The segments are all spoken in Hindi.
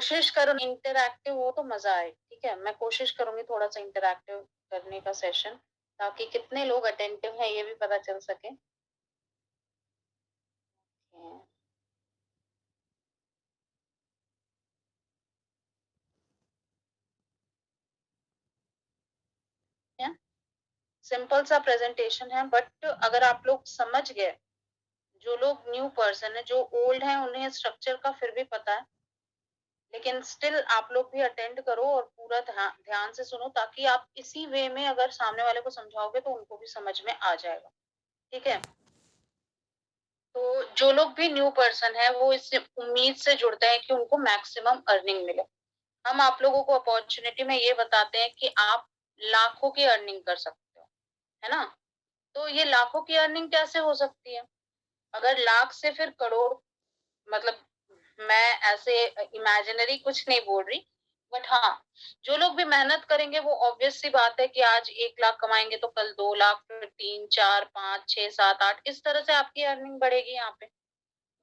कोशिश करो इंटरैक्टिव हो तो मजा आए। ठीक है, मैं कोशिश करूंगी थोड़ा सा इंटरैक्टिव करने का सेशन, ताकि कितने लोग अटेंटिव हैं ये भी पता चल सके। सिंपल सा प्रेजेंटेशन है, बट अगर आप लोग समझ गए, जो लोग न्यू पर्सन है, जो ओल्ड है, उन्हें स्ट्रक्चर का फिर भी पता है, लेकिन स्टिल आप लोग भी अटेंड करो और पूरा ध्यान से सुनो, ताकि आप इसी वे में अगर सामने वाले को समझाओगे तो उनको भी समझ में आ जाएगा। ठीक है, तो जो लोग भी न्यू पर्सन है वो इस उम्मीद से जुड़ते हैं कि उनको मैक्सिमम अर्निंग मिले। हम आप लोगों को अपॉर्चुनिटी में ये बताते हैं कि आप लाखों की अर्निंग कर सकते हो, है ना? तो ये लाखों की अर्निंग कैसे हो सकती है? अगर लाख से फिर करोड़, मतलब मैं ऐसे इमेजिनरी कुछ नहीं बोल रही, बट हाँ, जो लोग भी मेहनत करेंगे वो ऑब्वियस सी बात है कि आज 1 लाख कमाएंगे तो कल 2 लाख, फिर 3, 4, 5, 6, 7, 8, इस तरह से आपकी अर्निंग बढ़ेगी यहाँ पे।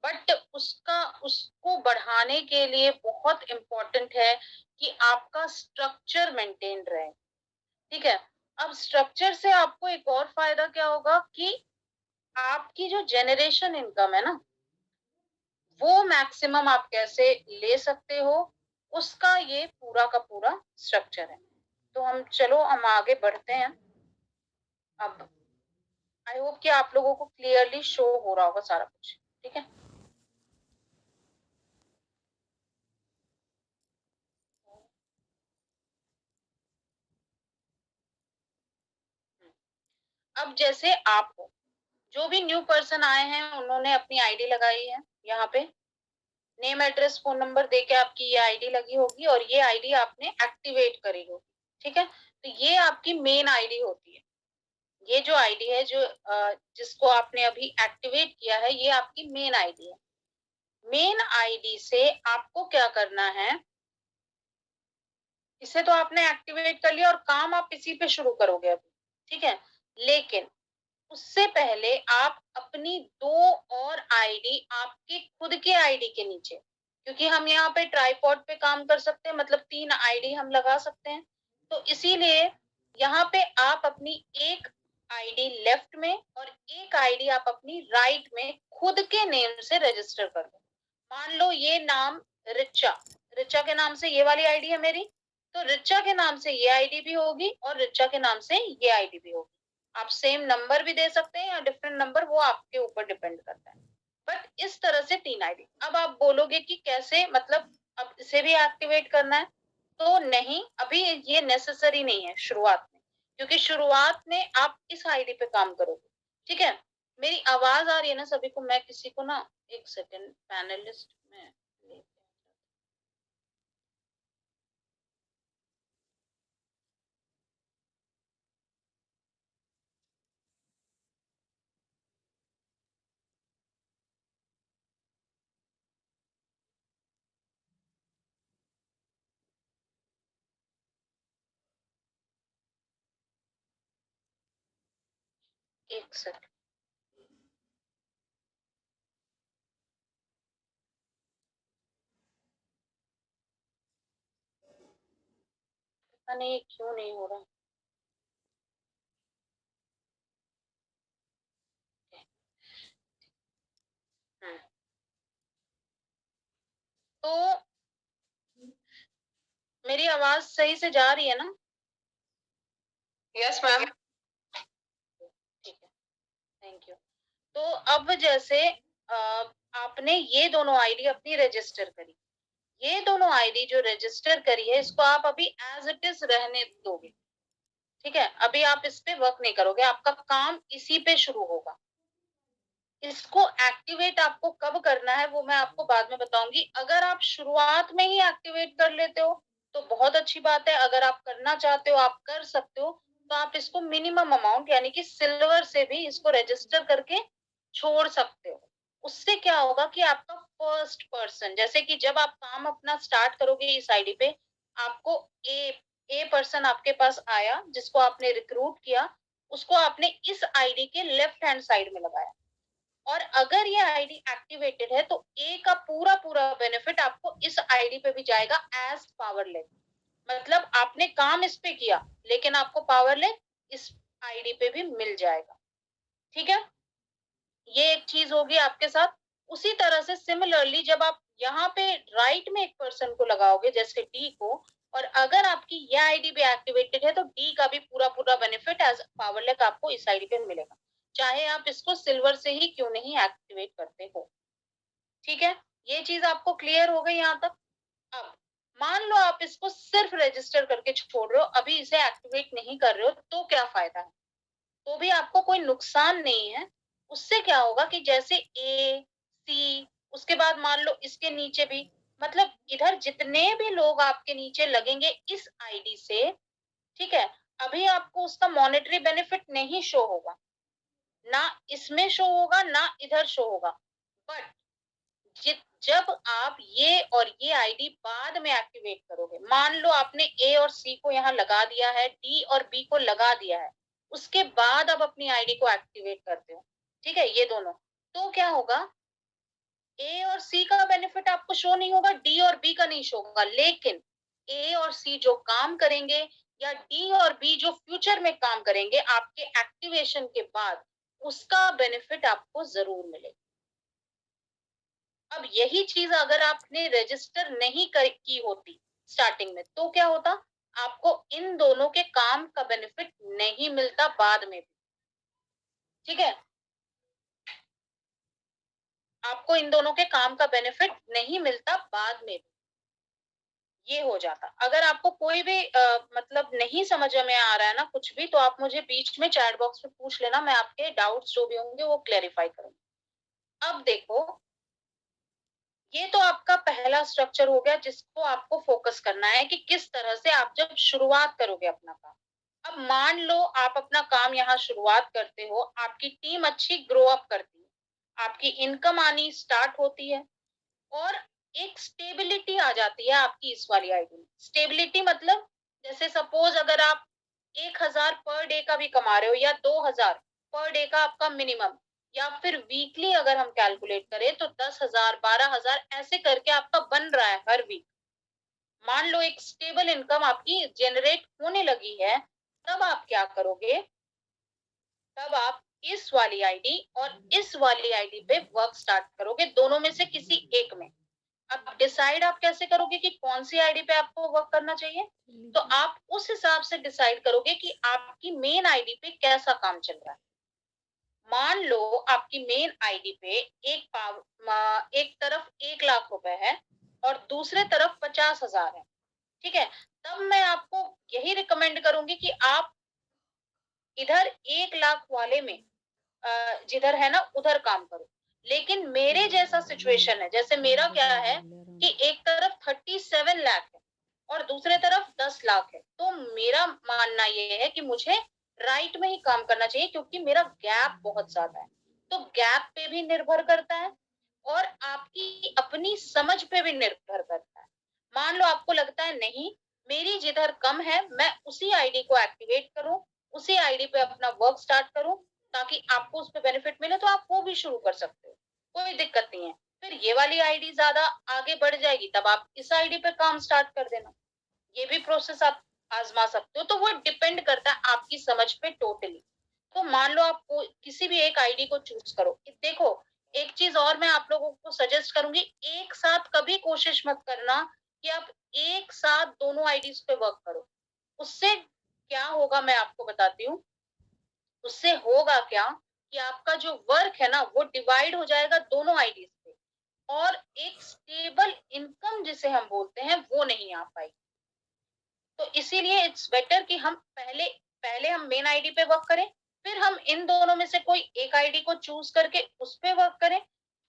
बट उसको बढ़ाने के लिए बहुत इम्पोर्टेंट है कि आपका स्ट्रक्चर मेंटेन रहे। ठीक है, अब स्ट्रक्चर से आपको एक और फायदा क्या होगा कि आपकी जो जनरेशन इनकम है ना, वो मैक्सिमम आप कैसे ले सकते हो, उसका ये पूरा का पूरा स्ट्रक्चर है। तो हम आगे बढ़ते हैं। अब आई होप कि आप लोगों को क्लियरली शो हो रहा होगा सारा कुछ। ठीक है, अब जैसे आप हो, जो भी न्यू पर्सन आए हैं उन्होंने अपनी आईडी लगाई है, यहाँ पे नेम, एड्रेस, फोन नंबर देके आपकी ये आईडी लगी होगी और ये आईडी आपने एक्टिवेट करी होगी। ठीक है, तो ये आपकी मेन आईडी होती है। ये जो आईडी है, जो जिसको आपने अभी एक्टिवेट किया है, ये आपकी मेन आईडी है। मेन आईडी से आपको क्या करना है, इसे तो आपने एक्टिवेट कर लिया और काम आप इसी पे शुरू करोगे अभी। ठीक है, लेकिन उससे पहले आप अपनी 2 और आईडी, आपकी खुद के आईडी के नीचे, क्योंकि हम यहाँ पे ट्राइपॉड पे काम कर सकते हैं, मतलब 3 आईडी हम लगा सकते हैं, तो इसीलिए यहाँ पे आप अपनी एक आईडी लेफ्ट में और एक आईडी आप अपनी राइट में खुद के नेम से रजिस्टर कर दो। मान लो ये नाम रिचा, रिचा के नाम से ये वाली आईडी है मेरी, तो रिचा के नाम से ये आईडी भी होगी और रिचा के नाम से ये आईडी भी होगी। आप सेम नंबर भी दे सकते हैं या डिफरेंट नंबर, वो आपके ऊपर डिपेंड करता है। बट इस तरह से 3 आईडी। अब आप बोलोगे कि कैसे, मतलब अब इसे भी एक्टिवेट करना है, तो नहीं, अभी ये नेसेसरी नहीं है शुरुआत में, क्योंकि शुरुआत में आप इस आईडी पे काम करोगे। ठीक है, मेरी आवाज आ रही है ना सभी को? मैं किसी को ना, एक सेकेंड, पैनलिस्ट में एक सेकेंड। पता नहीं क्यों नहीं हो रहा। हम्म, तो मेरी आवाज सही से जा रही है ना? Yes ma'am. ठीक है, थैंक यू। तो अब जैसे आपने ये दोनों आईडी अपनी रजिस्टर करी, ये दोनों आईडी जो रजिस्टर करी है, इसको आप अभी एज इट इज रहने दोगे। ठीक है, अभी आप इस पे वर्क नहीं करोगे, आपका काम इसी पे शुरू होगा। इसको एक्टिवेट आपको कब करना है वो मैं आपको बाद में बताऊंगी। अगर आप शुरुआत में ही एक्टिवेट कर लेते हो तो बहुत अच्छी बात है, अगर आप करना चाहते हो, आप कर सकते हो, तो आप इसको मिनिमम अमाउंट यानी कि सिल्वर से भी इसको रजिस्टर करके छोड़ सकते हो। उससे क्या होगा कि आपका फर्स्ट पर्सन, जैसे कि जब आप काम अपना स्टार्ट करोगे इस आईडी पे, आपको ए ए पर्सन आपके पास आया जिसको आपने रिक्रूट किया, उसको आपने इस आईडी के लेफ्ट हैंड साइड में लगाया, और अगर ये आईडी एक्टिवेटेड है तो ए का पूरा पूरा बेनिफिट आपको इस आईडी पे भी जाएगा एज पावरलेस। मतलब आपने काम इस पे किया लेकिन आपको पावरलेस इस आईडी पे भी मिल जाएगा। ठीक है, ये एक चीज होगी आपके साथ। उसी तरह से सिमिलरली जब आप यहाँ पे राइट में एक पर्सन को लगाओगे जैसे डी को, और अगर आपकी ये आईडी भी एक्टिवेटेड है तो डी का भी पूरा पूरा बेनिफिट एज पावरलेस आपको इस आईडी पे मिलेगा, चाहे आप इसको सिल्वर से ही क्यों नहीं एक्टिवेट करते हो। ठीक है, ये चीज आपको क्लियर हो गई यहाँ तक। अब मान लो आप इसको सिर्फ रजिस्टर करके छोड़ रहे हो, अभी इसे एक्टिवेट नहीं कर रहे हो, तो क्या फायदा है? तो भी आपको कोई नुकसान नहीं है। उससे क्या होगा कि जैसे ए, सी, उसके बाद मान लो इसके नीचे भी, मतलब इधर जितने भी लोग आपके नीचे लगेंगे इस आईडी से, ठीक है, अभी आपको उसका मॉनेटरी बेनिफिट नहीं शो होगा, ना इसमें शो होगा ना इधर शो होगा। बट जब आप ये और ये आईडी बाद में एक्टिवेट करोगे, मान लो आपने ए और सी को यहाँ लगा दिया है, डी और बी को लगा दिया है, उसके बाद आप अपनी आईडी को एक्टिवेट करते हो, ठीक है, ये दोनों, तो क्या होगा, ए और सी का बेनिफिट आपको शो नहीं होगा, डी और बी का नहीं शो होगा, लेकिन ए और सी जो काम करेंगे या डी और बी जो फ्यूचर में काम करेंगे आपके एक्टिवेशन के बाद, उसका बेनिफिट आपको जरूर मिलेगा। अब यही चीज अगर आपने रजिस्टर नहीं की होती स्टार्टिंग में तो क्या होता, आपको इन दोनों के काम का बेनिफिट नहीं मिलता बाद में भी। ठीक है, आपको इन दोनों के काम का बेनिफिट नहीं मिलता बाद में भी, ये हो जाता। अगर आपको कोई भी मतलब नहीं समझ में आ रहा है ना कुछ भी, तो आप मुझे बीच में चैट बॉक्स में पूछ लेना, मैं आपके डाउट्स जो भी होंगे वो क्लेरिफाई करूंगी। अब देखो, ये तो आपका पहला स्ट्रक्चर हो गया जिसको आपको फोकस करना है कि किस तरह से आप जब शुरुआत करोगे अपना काम। अब मान लो आप अपना काम यहाँ शुरुआत करते हो, आपकी टीम अच्छी ग्रो अप करती है, आपकी इनकम आनी स्टार्ट होती है, और एक स्टेबिलिटी आ जाती है आपकी इस वाली आईडी में। स्टेबिलिटी मतलब जैसे सपोज अगर आप 1000 पर डे का भी कमा रहे हो या 2000 पर डे का आपका मिनिमम, या फिर वीकली अगर हम कैलकुलेट करें तो 10,000 12,000 ऐसे करके आपका बन रहा है हर वीक, मान लो एक स्टेबल इनकम आपकी जनरेट होने लगी है, तब आप क्या करोगे, तब आप इस वाली आईडी और इस वाली आईडी पे वर्क स्टार्ट करोगे, दोनों में से किसी एक में। अब डिसाइड आप कैसे करोगे कि कौन सी आईडी पे आपको वर्क करना चाहिए, तो आप उस हिसाब से डिसाइड करोगे कि आपकी मेन आईडी पे कैसा काम चल रहा है। मान लो आपकी मेन आईडी पे एक तरफ 1 लाख रुपए है और दूसरे तरफ 50,000 है, ठीक है, तब मैं आपको यही रिकमेंड करूंगी कि आप इधर 1 लाख वाले में जिधर है ना उधर काम करो। लेकिन मेरे जैसा सिचुएशन है, जैसे मेरा क्या है कि एक तरफ 37 लाख है और दूसरे तरफ 10 लाख है, तो मेरा मानना ये है कि मुझे राइट में ही काम करना चाहिए क्योंकि मेरा गैप बहुत ज्यादा है। तो गैप पे भी निर्भर करता है और आपकी अपनी समझ पे भी निर्भर करता है। मान लो आपको लगता है नहीं, मेरी जिधर कम है मैं उसी आईडी को एक्टिवेट करूं, उसी आईडी पे अपना वर्क स्टार्ट करूं ताकि आपको उस पे बेनिफिट मिले, तो आप वो भी शुरू कर सकते हो, कोई दिक्कत नहीं है। फिर ये वाली आईडी ज्यादा आगे बढ़ जाएगी तब आप इस आईडी पे काम स्टार्ट कर देना, ये भी प्रोसेस आप आजमा सकते हो। तो वो डिपेंड करता है आपकी समझ पे टोटली। तो मान लो आप किसी भी एक आईडी को चूज करो। देखो, एक चीज और मैं आप लोगों को सजेस्ट करूंगी, एक साथ कभी कोशिश मत करना कि आप एक साथ दोनों आईडीज पे वर्क करो। उससे क्या होगा मैं आपको बताती हूँ। उससे होगा क्या कि आपका जो वर्क है ना वो डिवाइड हो जाएगा दोनों आईडीज पे, और एक स्टेबल इनकम जिसे हम बोलते हैं वो नहीं आ पाएगी। तो इसीलिए इट्स बेटर कि हम पहले पहले हम मेन आईडी पे वर्क करें, फिर हम इन दोनों में से कोई एक आईडी को चूज करके उस पे वर्क करें,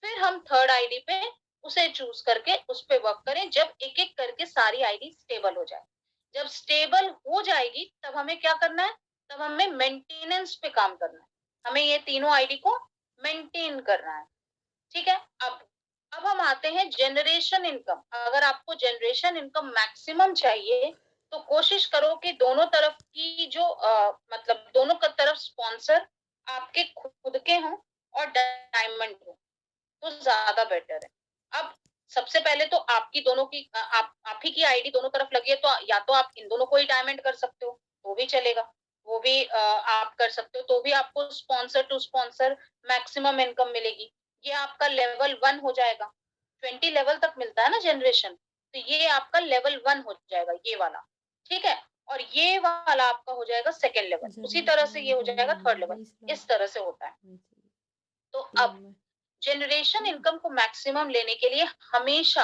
फिर हम थर्ड आईडी पे उसे चूज करके उस पे वर्क करें, जब एक एक करके सारी आईडी स्टेबल हो जाए। जब स्टेबल हो जाएगी तब हमें क्या करना है, तब हमें मेंटेनेंस पे काम करना है, हमें ये तीनों आईडी को मेंटेन करना है। ठीक है, अब हम आते हैं जनरेशन इनकम। अगर आपको जनरेशन इनकम मैक्सिमम चाहिए तो कोशिश करो कि दोनों तरफ की जो मतलब दोनों का तरफ स्पॉन्सर आपके खुद के हों, और डायमंड हो तो ज्यादा बेटर है। अब सबसे पहले तो आपकी दोनों की आप ही की आईडी दोनों तरफ लगी है, तो या तो आप इन दोनों को ही डायमंड कर सकते हो, वो भी चलेगा। वो भी आप कर सकते हो, तो भी आपको sponsor to sponsor maximum income मिलेगी। ये आपका लेवल 1 हो जाएगा। 20 लेवल तक मिलता है ना जनरेशन, तो ये आपका लेवल 1 हो जाएगा ये वाला। ठीक है? और ये वाला आपका हो जाएगा सेकंड लेवल, उसी तरह जनरेशन से ये हो इनकम जाएगा मिलेगी थर्ड लेवल। 20 लाख इस तरह से होता है। होनी चाहिए तो 3 अब में, जनरेशन है ना? इनकम को मैक्सिमम लेने के लिए हमेशा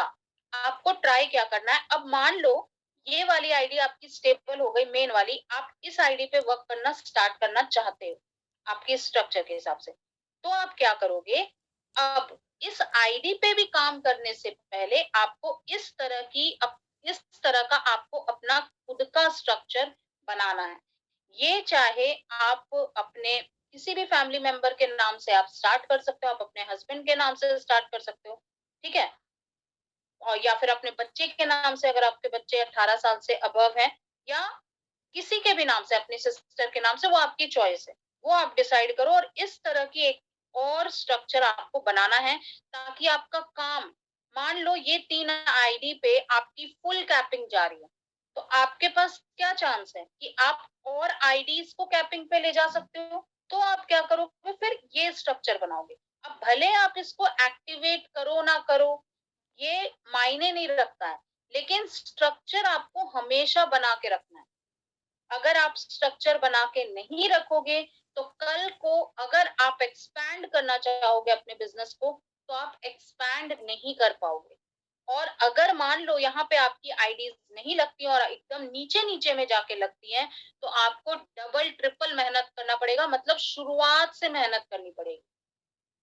आपको ट्राई क्या करना है। अब मान लो ये वाली आईडी आपकी स्टेबल हो गई, मेन वाली, आप इस आईडी पे वर्क करना स्टार्ट करना चाहते हो आपके स्ट्रक्चर के हिसाब से, तो आप क्या करोगे। अब इस आईडी पे भी काम करने से पहले आपको इस तरह का आपको अपना खुद का स्ट्रक्चर बनाना है। ये चाहे आप अपने किसी भी फैमिली मेंबर के नाम से आप स्टार्ट कर सकते हो, आप अपने हस्बैंड के नाम से स्टार्ट कर सकते हो, ठीक है? और या फिर अपने बच्चे के नाम से, अगर आपके बच्चे 18 साल से अबव हैं, या किसी के भी नाम से, अपनी सिस्टर के नाम से, वो आपकी चॉइस है। वो आप डिसाइड करो, और इस तरह की एक और स्ट्रक्चर आपको बनाना है, ताकि आपका काम, मान लो ये 3 आईडी पे आपकी फुल कैपिंग जा रही है, तो आपके पास क्या चांस है कि आप और आईडीज को कैपिंग पे ले जा सकते हो। तो आप क्या करोगे, फिर ये स्ट्रक्चर बनाओगे। अब भले आप इसको एक्टिवेट करो ना करो, ये मायने नहीं रखता है, लेकिन स्ट्रक्चर आपको हमेशा बना के रखना है। अगर आप स्ट्रक्चर बना के नहीं रखोगे, तो कल को अगर आप एक्सपैंड करना चाहोगे अपने बिजनेस को, तो आप एक्सपैंड नहीं कर पाओगे। और अगर मान लो यहाँ पे आपकी आईडीज नहीं लगती और एकदम नीचे नीचे में जाके लगती हैं, तो आपको डबल ट्रिपल मेहनत करना पड़ेगा, मतलब शुरुआत से मेहनत करनी पड़ेगी।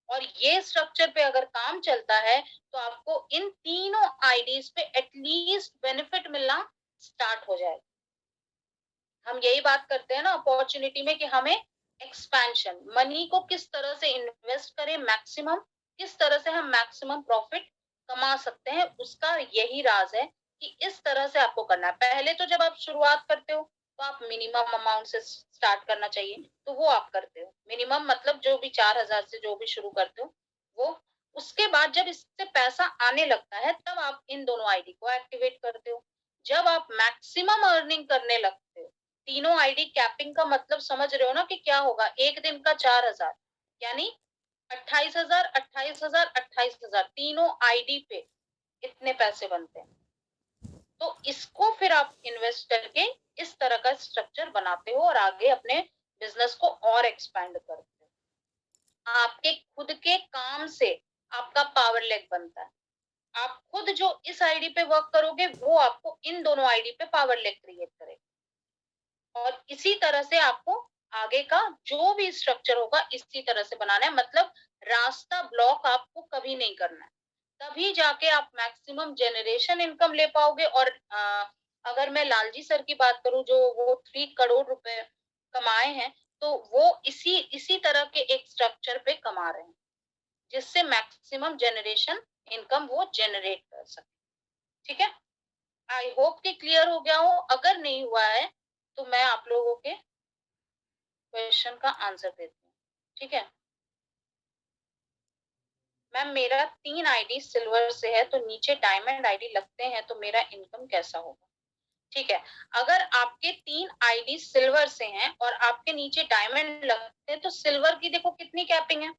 और ये स्ट्रक्चर पे अगर काम चलता है, तो आपको इन तीनों आईडीज पे एटलीस्ट बेनिफिट मिलना स्टार्ट हो जाएगा। हम यही बात करते हैं ना अपॉर्चुनिटी में, कि हमें एक्सपेंशन, मनी को किस तरह से इन्वेस्ट करें मैक्सिमम, किस तरह से हम मैक्सिमम प्रॉफिट कमा सकते हैं, उसका यही राज है कि इस तरह से आपको करना है। पहले तो जब आप शुरुआत करते हो, तो आप मिनिमम अमाउंट से स्टार्ट करना चाहिए, तो वो आप करते हो मिनिमम, मतलब जो भी 4,000 से जो भी शुरू करते हो वो। उसके बाद जब इससे पैसा आने लगता है, तब आप इन दोनों आईडी को एक्टिवेट करते हो। जब आप मैक्सिमम अर्निंग करने लगते हो, तीनों आईडी कैपिंग का मतलब समझ रहे हो ना कि क्या होगा। एक दिन का 4,000, यानी 28,000, 28,000, 28,000, तीनों आईडी पे इतने पैसे बनते हैं। तो इसको फिर आप इन्वेस्ट करके इस तरह का स्ट्रक्चर बनाते हो, और आगे अपने बिजनेस को और एक्सपैंड करते हो। आपके खुद के काम से आपका पावर लेग बनता है। आप खुद जो इस आईडी पे वर्क करोगे, वो आपको इन दोनों आईडी पे पावर लेग क्रिएट करेगा। और इसी तरह से आपको आगे का जो भी स्ट्रक्चर होगा, इसी तरह से बनाना है। मतलब रास्ता ब्लॉक आपको कभी नहीं करना है, तभी जाके आप मैक्सिमम जनरेशन इनकम ले पाओगे। और अगर मैं लालजी सर की बात करूं, जो वो 3 करोड़ रुपए कमाए हैं, तो वो इसी इसी तरह के एक स्ट्रक्चर पे कमा रहे हैं, जिससे मैक्सिमम जनरेशन इनकम वो जनरेट कर सके। ठीक है? आई होप कि क्लियर हो गया हो। अगर नहीं हुआ है, तो मैं आप लोगों के क्वेश्चन का आंसर देती हूँ। ठीक है? मैम, मेरा 3 आईडी सिल्वर से है, तो नीचे डायमंड आईडी लगते हैं, तो मेरा इनकम कैसा होगा? ठीक है। अगर आपके 3 आईडी सिल्वर से हैं और आपके नीचे डायमंड लगते हैं, तो सिल्वर की देखो कितनी कैपिंग है।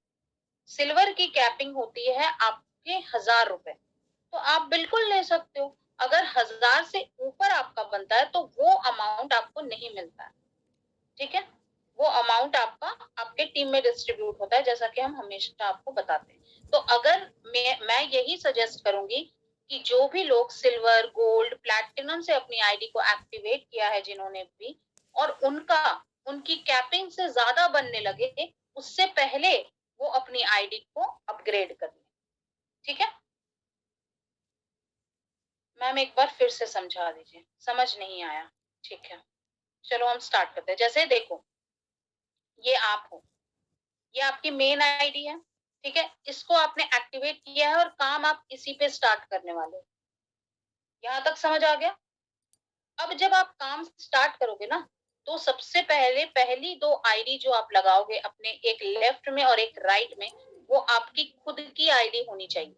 सिल्वर की कैपिंग होती है आपके 1,000 रुपए, तो आप बिल्कुल ले सकते हो। अगर 1,000 से ऊपर आपका बनता है, तो वो अमाउंट आपको नहीं मिलता है। ठीक है? वो अमाउंट आपका आपके टीम में डिस्ट्रीब्यूट होता है, जैसा कि हम हमेशा आपको बताते हैं। तो अगर मैं यही सजेस्ट करूंगी कि जो भी लोग सिल्वर, गोल्ड, प्लैटिनम से अपनी आईडी को एक्टिवेट किया है, जिन्होंने भी, और उनकी कैपिंग से ज्यादा बनने लगे, उससे पहले वो अपनी आईडी को अपग्रेड कर लें। ठीक है? मैम, एक बार फिर से समझा दीजिए, समझ नहीं आया। ठीक है, चलो हम स्टार्ट करते हैं। जैसे देखो, ये आप हो, ये आपकी मेन आईडी है। ठीक है? इसको आपने एक्टिवेट किया है और काम आप इसी पे स्टार्ट करने वाले हो। यहाँ तक समझ आ गया? अब जब आप काम स्टार्ट करोगे ना, तो सबसे पहले पहली 2 आईडी जो आप लगाओगे अपने, एक लेफ्ट में और एक राइट में, वो आपकी खुद की आईडी होनी चाहिए,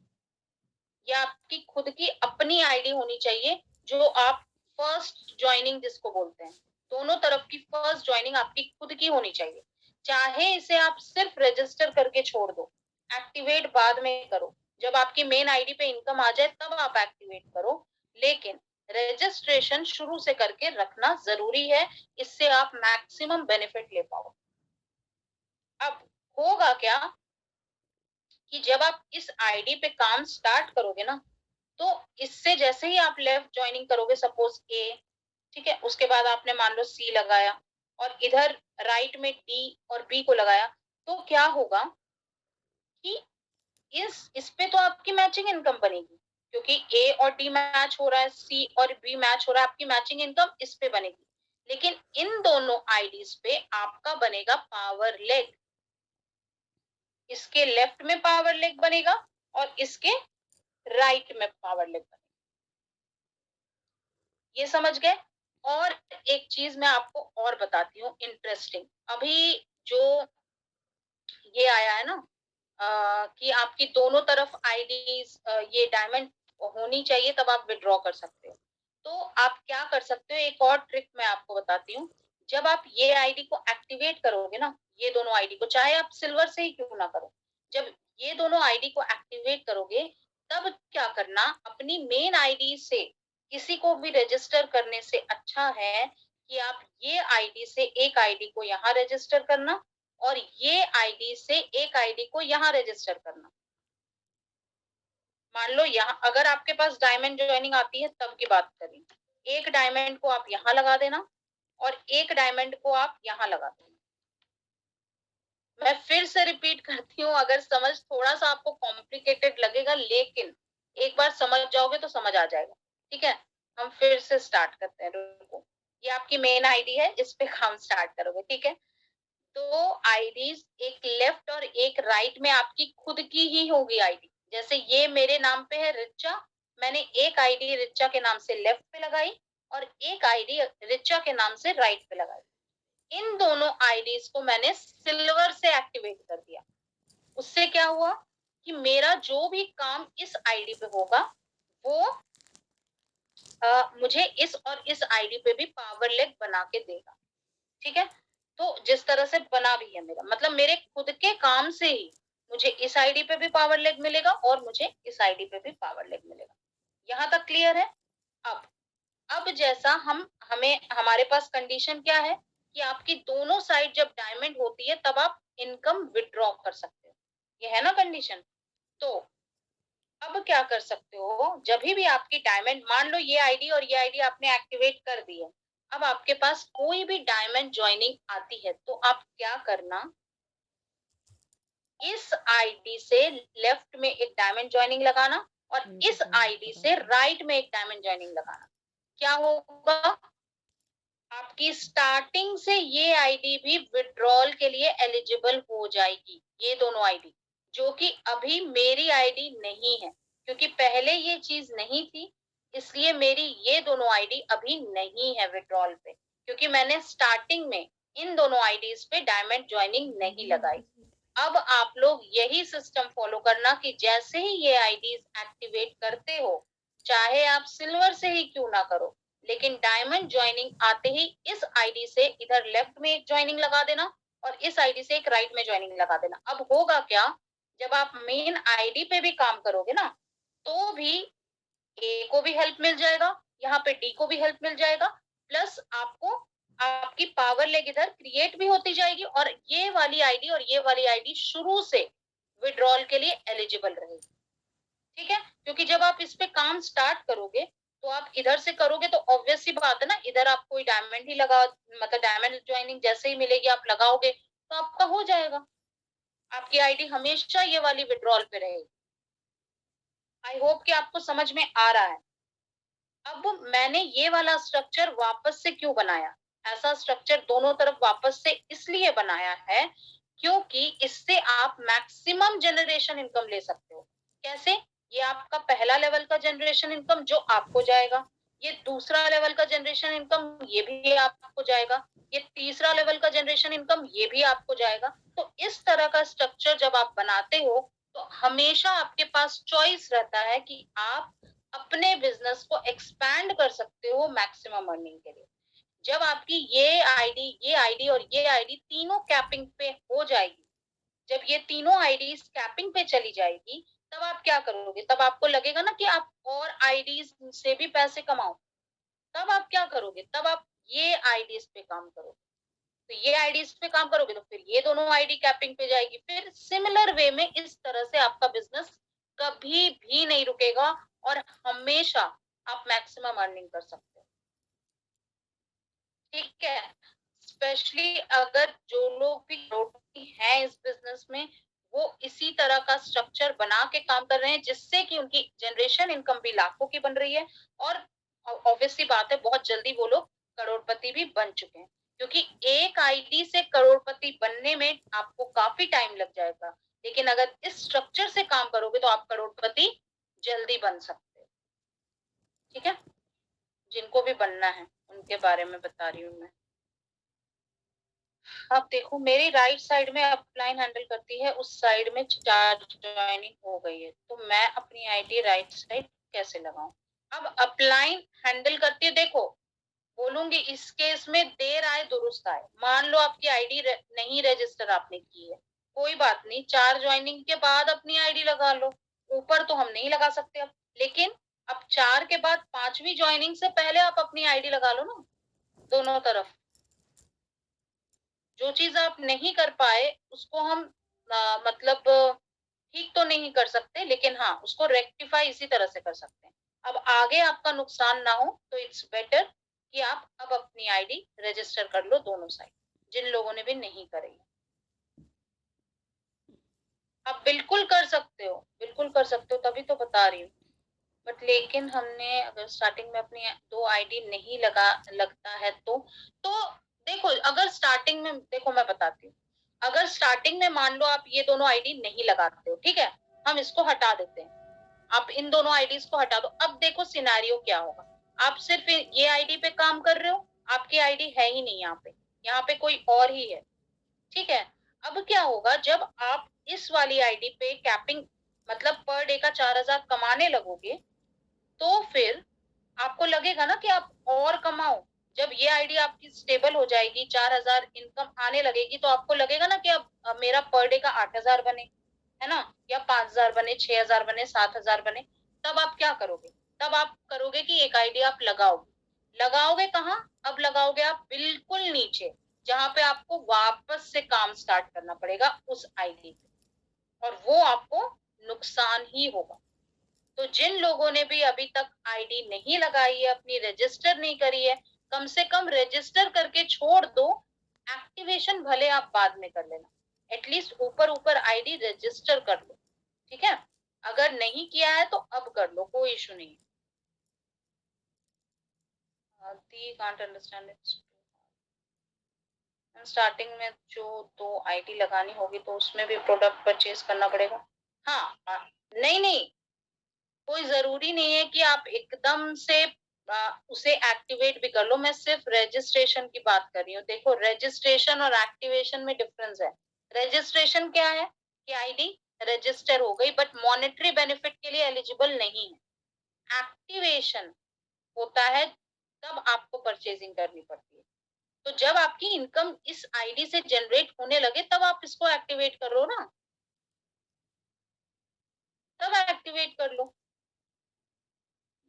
या आपकी खुद की अपनी आईडी होनी चाहिए, जो आप फर्स्ट ज्वाइनिंग जिसको बोलते हैं। दोनों तरफ की फर्स्ट ज्वाइनिंग आपकी खुद की होनी चाहिए। चाहे इसे आप सिर्फ रजिस्टर करके छोड़ दो, एक्टिवेट बाद में करो। जब आपकी मेन आईडी पे इनकम आ जाए तब आप एक्टिवेट करो, लेकिन रजिस्ट्रेशन शुरू से करके रखना जरूरी है, इससे आप मैक्सिमम बेनिफिट ले पाओ। अब होगा क्या कि जब आप इस आईडी पे काम स्टार्ट करोगे ना, तो इससे जैसे ही आप लेफ्ट ज्वाइनिंग करोगे, सपोज ए, ठीक है, उसके बाद आपने मान लो सी लगाया, और इधर राइट में डी और बी को लगाया, तो क्या होगा कि इस पे तो आपकी मैचिंग इनकम बनेगी, क्योंकि ए और डी मैच हो रहा है, सी और बी मैच हो रहा है, आपकी मैचिंग इनकम इस पे बनेगी। लेकिन इन दोनों आईडीज पे आपका बनेगा पावर लेग, इसके लेफ्ट में पावर लेग बनेगा और इसके राइट में पावर लेग बनेगा। ये समझ गए? और एक चीज मैं आपको और बताती हूँ इंटरेस्टिंग। अभी जो ये आया है ना, कि आपकी दोनों तरफ आईडीज ये डायमंड होनी चाहिए तब आप विड्रॉ कर सकते हो। तो आप क्या कर सकते हो, एक और ट्रिक मैं आपको बताती हूँ। जब आप ये आईडी को एक्टिवेट करोगे ना, ये दोनों आईडी को, चाहे आप सिल्वर से ही क्यों ना करो, जब ये दोनों आईडी को एक्टिवेट करोगे, तब क्या करना, अपनी मेन आईडी से किसी को भी रजिस्टर करने से अच्छा है कि आप ये आईडी से एक आईडी को यहाँ रजिस्टर करना, और ये आईडी से एक आईडी को यहाँ रजिस्टर करना। मान लो यहाँ अगर आपके पास डायमंड ज्वाइनिंग आती है तब की बात करें, एक डायमंड को आप यहाँ लगा देना और एक डायमंड को आप यहाँ लगा देना। मैं फिर से रिपीट करती हूँ, अगर समझ थोड़ा सा आपको कॉम्प्लिकेटेड लगेगा, लेकिन एक बार समझ जाओगे तो समझ आ जाएगा। ठीक है, हम फिर से स्टार्ट करते हैं, रुको। ये आपकी मेन आईडी है, इस पे काम स्टार्ट करोगे, ठीक है। दो आईडीज, एक लेफ्ट और एक राइट में आपकी खुद की ही होगी आईडी। जैसे ये मेरे नाम पे है रिचा, मैंने एक आईडी रिचा के नाम से लेफ्ट पे लगाई और एक आईडी रिचा के नाम से राइट पे लगाई। इन दोनों आईडीज को मैंने सिल्वर से एक्टिवेट कर दिया। उससे क्या हुआ कि मेरा जो भी काम इस आईडी पे होगा, वो मुझे इस और इस आईडी पे भी पावर लेग बना के देगा। ठीक है, तो जिस तरह से बना भी है मेरा, मतलब मेरे खुद के काम से ही मुझे इस आईडी पे भी पावर लेग मिलेगा और मुझे इस आईडी पे भी पावर लेग मिलेगा। यहाँ तक क्लियर है? अब जैसा हमें हमारे पास कंडीशन क्या है कि आपकी दोनों साइड जब डायमंड होती है तब आप इनकम विड्रॉ कर सकते हो, ये है ना कंडीशन। तो अब क्या कर सकते हो, जब भी आपकी डायमंड, मान लो ये आईडी और ये आईडी आपने एक्टिवेट कर दी है, अब आपके पास कोई भी डायमंड ज्वाइनिंग आती है तो आप क्या करना, इस आईडी से लेफ्ट में एक डायमंड ज्वाइनिंग लगाना और इस आईडी से राइट में एक डायमंड ज्वाइनिंग लगाना। क्या होगा, आपकी स्टार्टिंग से ये आईडी भी विड्रॉल के लिए एलिजिबल हो जाएगी। ये दोनों आईडी, जो कि अभी मेरी आईडी नहीं है, क्योंकि पहले ये चीज नहीं थी, इसलिए मेरी ये दोनों आईडी अभी नहीं है विड्रॉल पे, क्योंकि मैंने स्टार्टिंग में इन दोनों आईडीज पे डायमंड ज्वाइनिंग नहीं लगाई। अब आप लोग यही सिस्टम फॉलो करना कि जैसे ही ये आईडीज एक्टिवेट करते हो, चाहे आप सिल्वर से ही क्यों ना करो, लेकिन डायमंड ज्वाइनिंग आते ही इस आईडी से इधर लेफ्ट में एक ज्वाइनिंग लगा देना और इस आईडी से एक राइट में ज्वाइनिंग लगा देना। अब होगा क्या, जब आप मेन आईडी पे भी काम करोगे ना, तो भी ए को भी हेल्प मिल जाएगा, यहाँ पे डी को भी हेल्प मिल जाएगा, प्लस आपको आपकी पावर लेग इधर क्रिएट भी होती जाएगी और ये वाली आईडी और ये वाली आईडी शुरू से विड्रॉल के लिए एलिजिबल रहेगी। ठीक है, क्योंकि जब आप इस पे काम स्टार्ट करोगे तो आप इधर से करोगे तो ऑब्वियस सी बात है ना, इधर आप कोई डायमंड ही लगा, मतलब डायमंड ज्वाइनिंग जैसे ही मिलेगी आप लगाओगे तो आपका हो जाएगा, आपकी आईडी हमेशा ये वाली विड्रॉल पे रहेगी। आई होप कि आपको समझ में आ रहा है। अब मैंने ये वाला स्ट्रक्चर वापस से क्यों बनाया, ऐसा स्ट्रक्चर दोनों तरफ वापस से इसलिए बनाया है क्योंकि इससे आप मैक्सिमम जनरेशन इनकम ले सकते हो। कैसे? ये आपका पहला लेवल का जनरेशन इनकम जो आपको जाएगा, ये दूसरा लेवल का जनरेशन इनकम ये भी आपको जाएगा, ये तीसरा लेवल का जनरेशन इनकम ये भी आपको जाएगा। तो इस तरह का स्ट्रक्चर जब आप बनाते हो, तो हमेशा आपके पास चॉइस रहता है कि आप अपने बिज़नेस को एक्सपैंड कर सकते हो मैक्सिमम अर्निंग के लिए। जब आपकी ये आईडी और ये आईडी तीनों कैपिंग पे हो जाएगी, जब ये तीनों आईडीज कैपिंग पे चली जाएगी, तब आप क्या करोगे? तब आपको लगेगा ना कि आप और आईडीज से भी पैसे कमाओ। तब आप क्या करोगे? तब आप ये आईडीज पे काम करोगे। तो ये आईडीज पे काम करोगे तो फिर ये दोनों आईडी कैपिंग पे जाएगी। फिर सिमिलर वे में इस तरह से आपका बिज़नेस कभी भी नहीं रुकेगा और हमेशा आप मैक्सिमम अर्निंग कर सकते हो। ठीक है? स्पेशली अगर जो लोग भी करोड़पति हैं इस बिज़नेस में, वो इसी तरह का स्ट्रक्चर बना के काम कर रहे हैं, जिससे कि उनकी जनरेशन इनकम भी लाखों की बन रही है और ऑब्वियस सी बात है, बहुत जल्दी वो लोग करोड़पति भी बन चुके हैं। क्योंकि एक आईडी से करोड़पति बनने में आपको काफ़ी टाइम लग जाएगा, लेकिन अगर इस स्ट्रक्चर से काम करोगे तो आप करोड़पति जल्दी बन सकते हो। ठीक है? जिनको भी बनना है, उनके बारे में बता रही हूँ मैं। अब देखो मेरी राइट साइड में अपलाइन हैंडल करती है, उस साइड में चार्ज ज्वाइनिंग हो गई है, तो मैं अपनी आईडी राइट साइड कैसे लगाऊं? अब अपलाइन हैंडल करती है, देखो बोलूंगी इस केस में देर आए दुरुस्त आए। मान लो आपकी आईडी नहीं रजिस्टर आपने की है, कोई बात नहीं, चार ज्वाइनिंग के बाद अपनी आईडी लगा लो। ऊपर तो हम नहीं लगा सकते अब, लेकिन अब 4 के बाद 5वीं ज्वाइनिंग से पहले आप अपनी आईडी लगा लो ना, दोनों तरफ। जो चीज़ आप नहीं कर पाए उसको हम मतलब ठीक तो नहीं कर सकते, लेकिन हाँ, उसको रेक्टिफाई इसी तरह से कर सकते हैं। अब आगे आपका नुकसान ना हो तो इट्स बेटर कि आप अब अपनी आईडी रजिस्टर कर लो दोनों साइड, जिन लोगों ने भी नहीं करी है। आप बिल्कुल कर सकते हो, बिल्कुल कर सकते हो, तभी तो बता रही हूँ। बट लेकिन हमने अगर स्टार्टिंग में अपनी 2 आईडी नहीं लगता है तो देखो अगर स्टार्टिंग में देखो मैं बताती हूँ। अगर स्टार्टिंग में मान लो आप ये दोनों आईडी नहीं लगाते हो, ठीक है? हम इसको हटा देते हैं। आप इन दोनों आईडीज को हटा दो। अब देखो सिनेरियो क्या होगा। आप सिर्फ ये आईडी पे काम कर रहे हो, आपकी आईडी है ही नहीं यहाँ पे। यहाँ पे कोई और ही है। ठीक है? अब क्या होगा जब आप इस वाली आईडी पे कैपिंग मतलब पर डे का 4000 कमाने लगोगे, तो फिर आपको लगेगा ना कि आप और कमाओ। जब ये आईडी आपकी स्टेबल हो जाएगी, 4000 इनकम आने लगेगी, तो आपको लगेगा ना कि अब मेरा पर डे का 8000 बने, है ना? या 5000 बने, 6000 बने, 7000 बने। तब आप क्या करोगे? तब आप करोगे कि एक आईडी आप लगाओगे। लगाओगे कहाँ? अब लगाओगे आप बिल्कुल नीचे, जहाँ पे आपको वापस से काम स्टार्ट करना पड़ेगा उस आईडी पे, और वो आपको नुकसान ही होगा। तो जिन लोगों ने भी अभी तक आईडी नहीं लगाई है, अपनी रजिस्टर नहीं करी है, कम से कम रजिस्टर करके छोड़ दो। एक्टिवेशन भले आप बाद में कर लेना, एटलीस्ट ऊपर ऊपर आईडी रजिस्टर कर लो। ठीक है? अगर नहीं किया है तो अब कर लो, कोई इशू नहीं। दी कांट अंडरस्टैंड इट्स। स्टार्टिंग में जो 2 आईडी लगानी होगी तो उसमें भी प्रोडक्ट परचेज करना पड़ेगा। हाँ, नहीं नहीं, कोई जरूरी नहीं है कि आप एकदम से उसे एक्टिवेट भी कर लो। मैं सिर्फ रजिस्ट्रेशन की बात कर रही हूँ। देखो रजिस्ट्रेशन और एक्टिवेशन में डिफरेंस है। रजिस्ट्रेशन क्या है कि आईडी रजिस्टर हो गई बट मॉनेटरी बेनिफिट के लिए एलिजिबल नहीं है। एक्टिवेशन होता है तब आपको परचेजिंग करनी पड़ती है। तो जब आपकी इनकम इस आईडी से जनरेट होने लगे तब आप इसको एक्टिवेट करो ना, तब एक्टिवेट कर लो।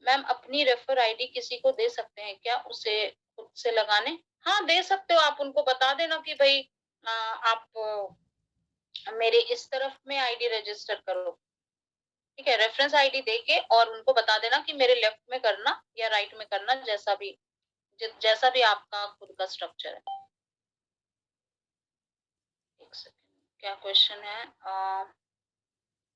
मैम अपनी रेफर आईडी किसी को दे सकते हैं क्या उसे खुद से लगाने? हाँ दे सकते हो, आप उनको बता देना कि भाई आप मेरे इस तरफ में आईडी रजिस्टर करो। ठीक है? रेफरेंस आईडी देके और उनको बता देना कि मेरे लेफ्ट में करना या राइट में करना, जैसा भी आपका खुद का स्ट्रक्चर है। एक सेकेंड, क्या क्वेश्चन है?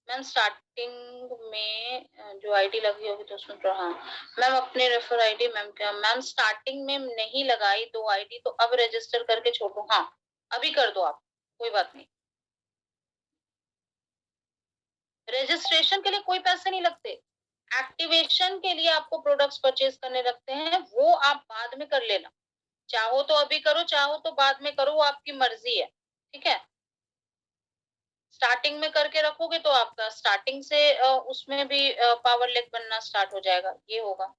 मैम स्टार्टिंग में जो आईडी लगी होगी तो उसमें हाँ मैम अपने रेफर आईडी मैम क्या मैम स्टार्टिंग में नहीं लगाई 2 आईडी तो अब रजिस्टर करके छोड़ दो? हाँ अभी कर दो आप, कोई बात नहीं। रजिस्ट्रेशन के लिए कोई पैसे नहीं लगते। एक्टिवेशन के लिए आपको प्रोडक्ट्स परचेज करने लगते हैं, वो आप बाद में कर लेना। चाहो तो अभी करो, चाहो तो बाद में करो, वो आपकी मर्जी है। ठीक है, स्टार्टिंग में करके रखोगे तो आपका स्टार्टिंग से उसमें भी पावर लेग बनना स्टार्ट हो जाएगा, ये होगा।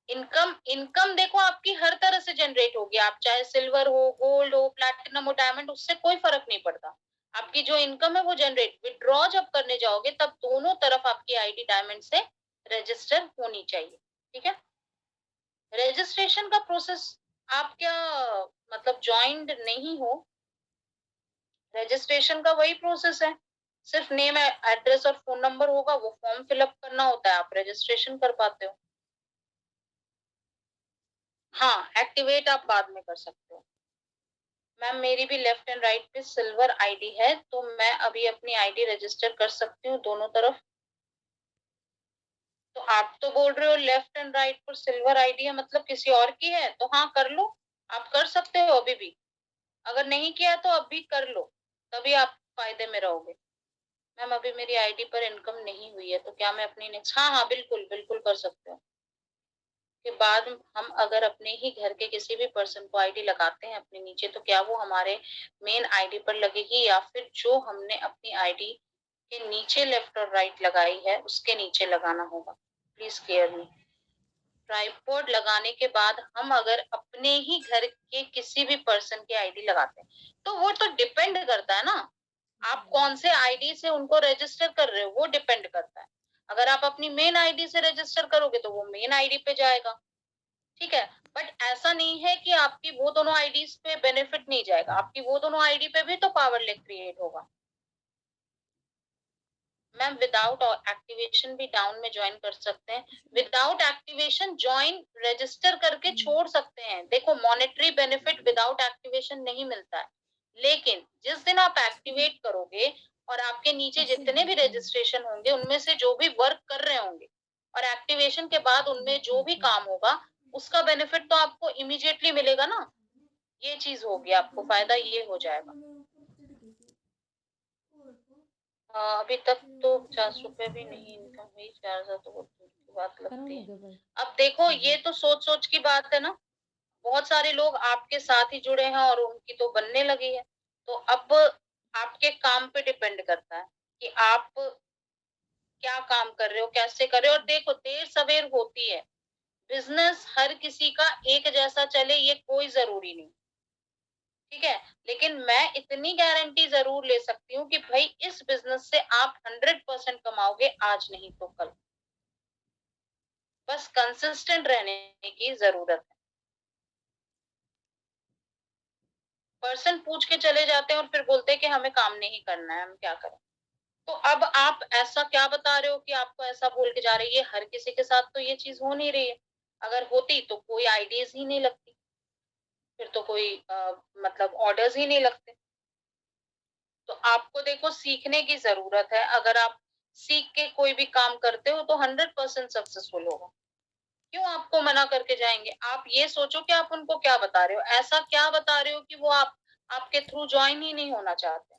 इनकम इनकम देखो आपकी हर तरह से जनरेट होगी, आप चाहे सिल्वर हो, गोल्ड हो, प्लैटिनम हो, डायमंड, उससे कोई फर्क नहीं पड़ता। आपकी जो इनकम है वो जनरेट, विड्रॉ जब करने जाओगे तब दोनों तरफ आपकी आईडी डायमंड से रजिस्टर होनी चाहिए। ठीक है, रजिस्ट्रेशन का प्रोसेस, आप क्या मतलब ज्वाइंट नहीं हो, रजिस्ट्रेशन का वही प्रोसेस है, सिर्फ नेम एड्रेस और फोन नंबर होगा, वो फॉर्म फिलअप करना होता है, आप रजिस्ट्रेशन कर पाते हो। हाँ, एक्टिवेट आप बाद में कर सकते हो। मैम मेरी भी लेफ्ट एंड राइट पे सिल्वर आईडी है, तो मैं अभी अपनी आईडी रजिस्टर कर सकती हूँ दोनों तरफ। तो आप तो बोल रहे हो लेफ्ट एंड राइट पर सिल्वर आईडी है, मतलब किसी और की है, तो हाँ कर लो, आप कर सकते हो अभी भी। अगर नहीं किया तो अभी कर लो, तभी आप फायदे में रहोगे। मैम अभी मेरी आईडी पर इनकम नहीं हुई है, तो क्या मैं अपनी नेक्स्ट, हाँ हाँ बिल्कुल बिल्कुल कर सकते हो। के बाद हम अगर अपने ही घर के किसी भी पर्सन को आईडी लगाते हैं अपने नीचे, तो क्या वो हमारे मेन आईडी पर लगेगी, या फिर जो हमने अपनी आईडी के नीचे लेफ्ट और राइट लगाई है उसके नीचे लगाना होगा? Please clear me. ट्राइपॉड लगाने के बाद हम अगर अपने ही घर के किसी भी पर्सन की आईडी लगाते हैं, तो वो तो डिपेंड करता है ना, आप कौन से आईडी से उनको रजिस्टर कर रहे हो, वो डिपेंड करता है। अगर आप अपनी मेन आईडी से रजिस्टर करोगे तो वो मेन आईडी पे जाएगा। ठीक है, बट ऐसा नहीं है कि आपकी वो दोनों आईडीज पे बेनिफिट नहीं जाएगा, आपकी वो दोनों आईडी पे भी तो पावर लेक क्रिएट होगा। मैम विदाउट एक्टिवेशन भी डाउन में ज्वाइन कर सकते हैं, विदाउट एक्टिवेशन ज्वाइन रजिस्टर करके छोड़ सकते हैं। देखो मॉनेटरी बेनिफिट विदाउट एक्टिवेशन नहीं मिलता है, लेकिन जिस दिन आप एक्टिवेट करोगे और आपके नीचे जितने भी रजिस्ट्रेशन होंगे उनमें से जो भी वर्क कर रहे होंगे और एक्टिवेशन के बाद उनमें जो भी काम होगा उसका बेनिफिट तो आपको इमीडिएटली मिलेगा ना, ये चीज होगी, आपको फायदा ये हो जाएगा। अभी तक तो 50 रुपए भी नहीं इनकम हुई, 4,000 तो बहुत दूर की बात लगती है। अब देखो ये तो सोच सोच की बात है ना, बहुत सारे लोग आपके साथ ही जुड़े हैं और उनकी तो बनने लगी है। तो अब आपके काम पे डिपेंड करता है कि आप क्या काम कर रहे हो, कैसे कर रहे हो। और देखो देर सवेर होती है, बिजनेस हर किसी का एक जैसा चले ये कोई जरूरी नहीं। ठीक है, लेकिन मैं इतनी गारंटी जरूर ले सकती हूँ कि भाई इस बिजनेस से आप 100% कमाओगे, आज नहीं तो कल। बस कंसिस्टेंट रहने की जरूरत है। पर्सन पूछ के चले जाते हैं और फिर बोलते हैं कि हमें काम नहीं करना है, हम क्या करें। तो अब आप ऐसा क्या बता रहे हो कि आपको ऐसा बोल के जा रही है, हर किसी के साथ तो ये चीज हो नहीं रही है। अगर होती तो कोई आइडियाज ही नहीं लगती, फिर तो कोई मतलब ऑर्डर्स ही नहीं लगते। तो आपको देखो सीखने की जरूरत है, अगर आप सीख के कोई भी काम करते हो तो 100% सक्सेसफुल होगा। क्यों आपको मना करके जाएंगे? आप ये सोचो कि आप उनको क्या बता रहे हो, ऐसा क्या बता रहे हो कि वो आपके थ्रू ज्वाइन ही नहीं होना चाहते।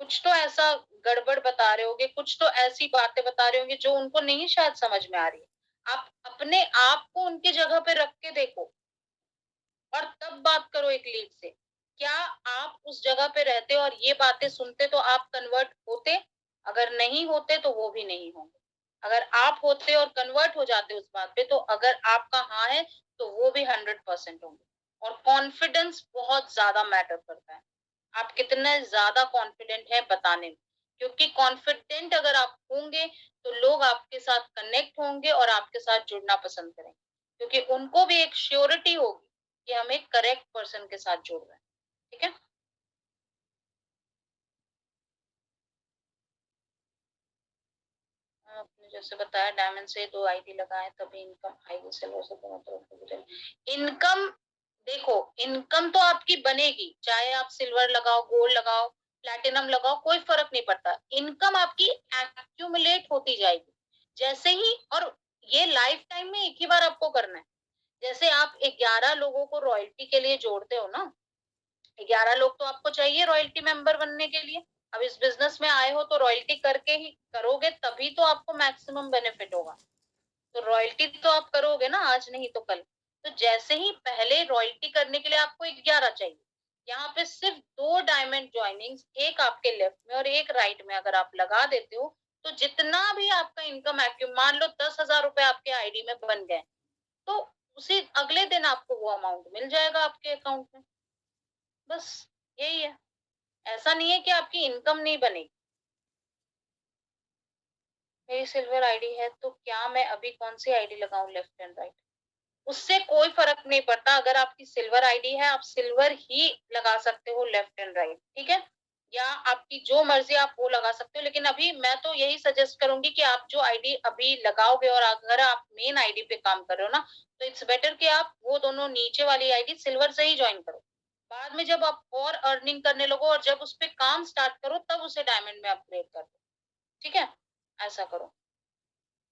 कुछ तो ऐसा गड़बड़ बता रहे होगे, कुछ तो ऐसी बातें बता रहे होंगे जो उनको नहीं शायद समझ में आ रही है। आप अपने आप को उनकी जगह पे रख के देखो और तब बात करो एक लीड से। क्या आप उस जगह पे रहते और ये बातें सुनते तो आप कन्वर्ट होते? अगर नहीं होते तो वो भी नहीं होंगे। अगर आप होते और कन्वर्ट हो जाते उस बात पे, तो अगर आपका हाँ है तो वो भी 100% होंगे। और कॉन्फिडेंस बहुत ज्यादा मैटर करता है, आप कितने ज्यादा कॉन्फिडेंट है बताने में। क्योंकि कॉन्फिडेंट अगर आप होंगे तो लोग आपके साथ कनेक्ट होंगे और आपके साथ जुड़ना पसंद करेंगे, क्योंकि उनको भी एक श्योरिटी होगी कि हम एक करेक्ट पर्सन के साथ जुड़ रहे हैं। ठीक है, आपने जैसे बताया डायमंड से 2 आईडी लगाए तभी इनकम आएगी, सिल्वर से दोनों तरफ इनकम। देखो इनकम तो आपकी बनेगी, चाहे आप सिल्वर लगाओ, गोल्ड लगाओ, प्लैटिनम लगाओ, कोई फर्क नहीं पड़ता, इनकम आपकी एक्यूमुलेट होती जाएगी जैसे ही। और ये लाइफ टाइम में एक ही बार आपको करना है। जैसे आप 11 लोगों को रॉयल्टी के लिए जोड़ते हो ना, 11 लोग तो आपको चाहिए रॉयल्टी मेंबर बनने के लिए। अब इस बिजनेस में आए हो तो रॉयल्टी करके ही करोगे, तभी तो आपको मैक्सिमम बेनिफिट होगा। तो रॉयल्टी तो आप करोगे ना, आज नहीं तो कल। तो जैसे ही पहले रॉयल्टी करने के लिए आपको 11 चाहिए, यहाँ पे सिर्फ 2 डायमंड जॉइनिंग्स, एक आपके लेफ्ट में और एक राइट में अगर आप लगा देते हो, तो जितना भी आपका इनकम एक्टिव, मान लो 10,000 रुपए आपके आईडी में बन गए, तो उसी अगले दिन आपको वो अमाउंट मिल जाएगा आपके अकाउंट में। बस यही है। ऐसा नहीं है कि आपकी इनकम नहीं बनेगी। मेरी सिल्वर आईडी है तो क्या मैं अभी कौन सी आईडी लगाऊं, लेफ्ट एंड राइट? उससे कोई फर्क नहीं पड़ता। अगर आपकी सिल्वर आईडी है, आप सिल्वर ही लगा सकते हो, लेफ्ट एंड राइट, ठीक है? या आपकी जो मर्जी आप वो लगा सकते हो, लेकिन अभी मैं तो यही सजेस्ट करूंगी कि आप जो आईडी अभी लगाओगे, और अगर आप मेन आईडी पे काम कर रहे हो ना, तो इट्स बेटर कि आप वो दोनों नीचे वाली आईडी सिल्वर से ही ज्वाइन करो। बाद में जब आप और अर्निंग करने लगो और जब उस पे काम स्टार्ट करो, तब उसे डायमंड में अपग्रेड कर दो, ठीक है? ऐसा करो।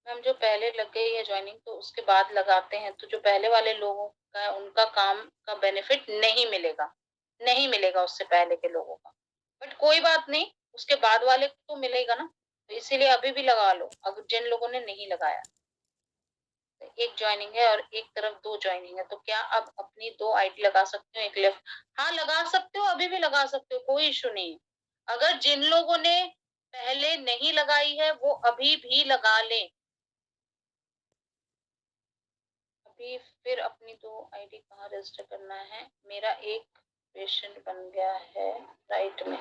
मैम जो पहले लग गई है ज्वाइनिंग तो उसके बाद लगाते हैं, तो जो पहले वाले लोगों का, उनका काम का बेनिफिट नहीं मिलेगा, नहीं मिलेगा उससे पहले के लोगों का। बट कोई बात नहीं, उसके बाद वाले को तो मिलेगा ना, तो इसीलिए अभी भी लगा लो, अब जिन लोगों ने नहीं लगाया। तो एक ज्वाइनिंग है और एक तरफ 2 ज्वाइनिंग है, तो क्या आप अपनी 2 आईडी लगा सकते हो, एक लेफ्ट? हाँ, लगा सकते हो, अभी भी लगा सकते हो, कोई इश्यू नहीं है। अगर जिन लोगों ने पहले नहीं लगाई है, वो अभी भी लगा लें। अभी फिर अपनी 2 आईडी कहाँ रजिस्टर करना है? मेरा एक पेशेंट बन गया है राइट में।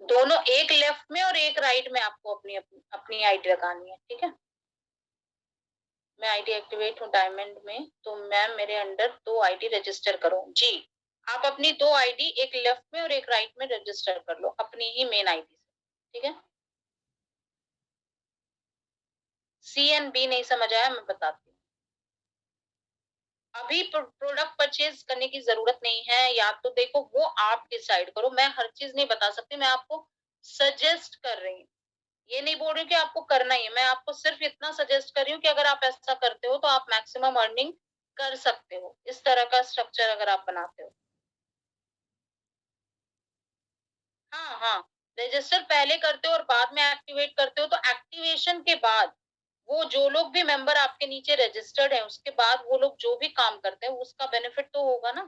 दोनों, एक लेफ्ट में और एक राइट में आपको अपनी अपनी, अपनी आईडी लगानी है, ठीक है? मैं आईडी एक्टिवेट हूँ डायमंड में, तो मैम मेरे अंडर 2 आईडी रजिस्टर करो। जी, आप अपनी 2 आईडी, एक लेफ्ट में और एक राइट में रजिस्टर कर लो, अपनी ही मेन आईडी से, ठीक है? सी एंड बी नहीं समझ आया, मैं बताती हूँ। अभी प्रोडक्ट परचेज करने की जरूरत नहीं है, या तो देखो वो आप डिसाइड करो, मैं हर चीज नहीं बता सकती, मैं आपको सजेस्ट कर रही हूँ। ये नहीं बोल रही हूँ कि आपको करना ही है, मैं आपको सिर्फ इतना सजेस्ट कर रही हूँ कि अगर आप ऐसा करते हो तो आप मैक्सिमम अर्निंग कर सकते हो, इस तरह का स्ट्रक्चर अगर आप बनाते हो। हाँ, हाँ, रजिस्टर पहले करते हो और बाद में एक्टिवेट करते हो, तो एक्टिवेशन के बाद वो जो लोग भी मेंबर आपके नीचे रजिस्टर्ड है, उसके बाद वो लोग जो भी काम करते हैं, उसका बेनिफिट तो होगा ना।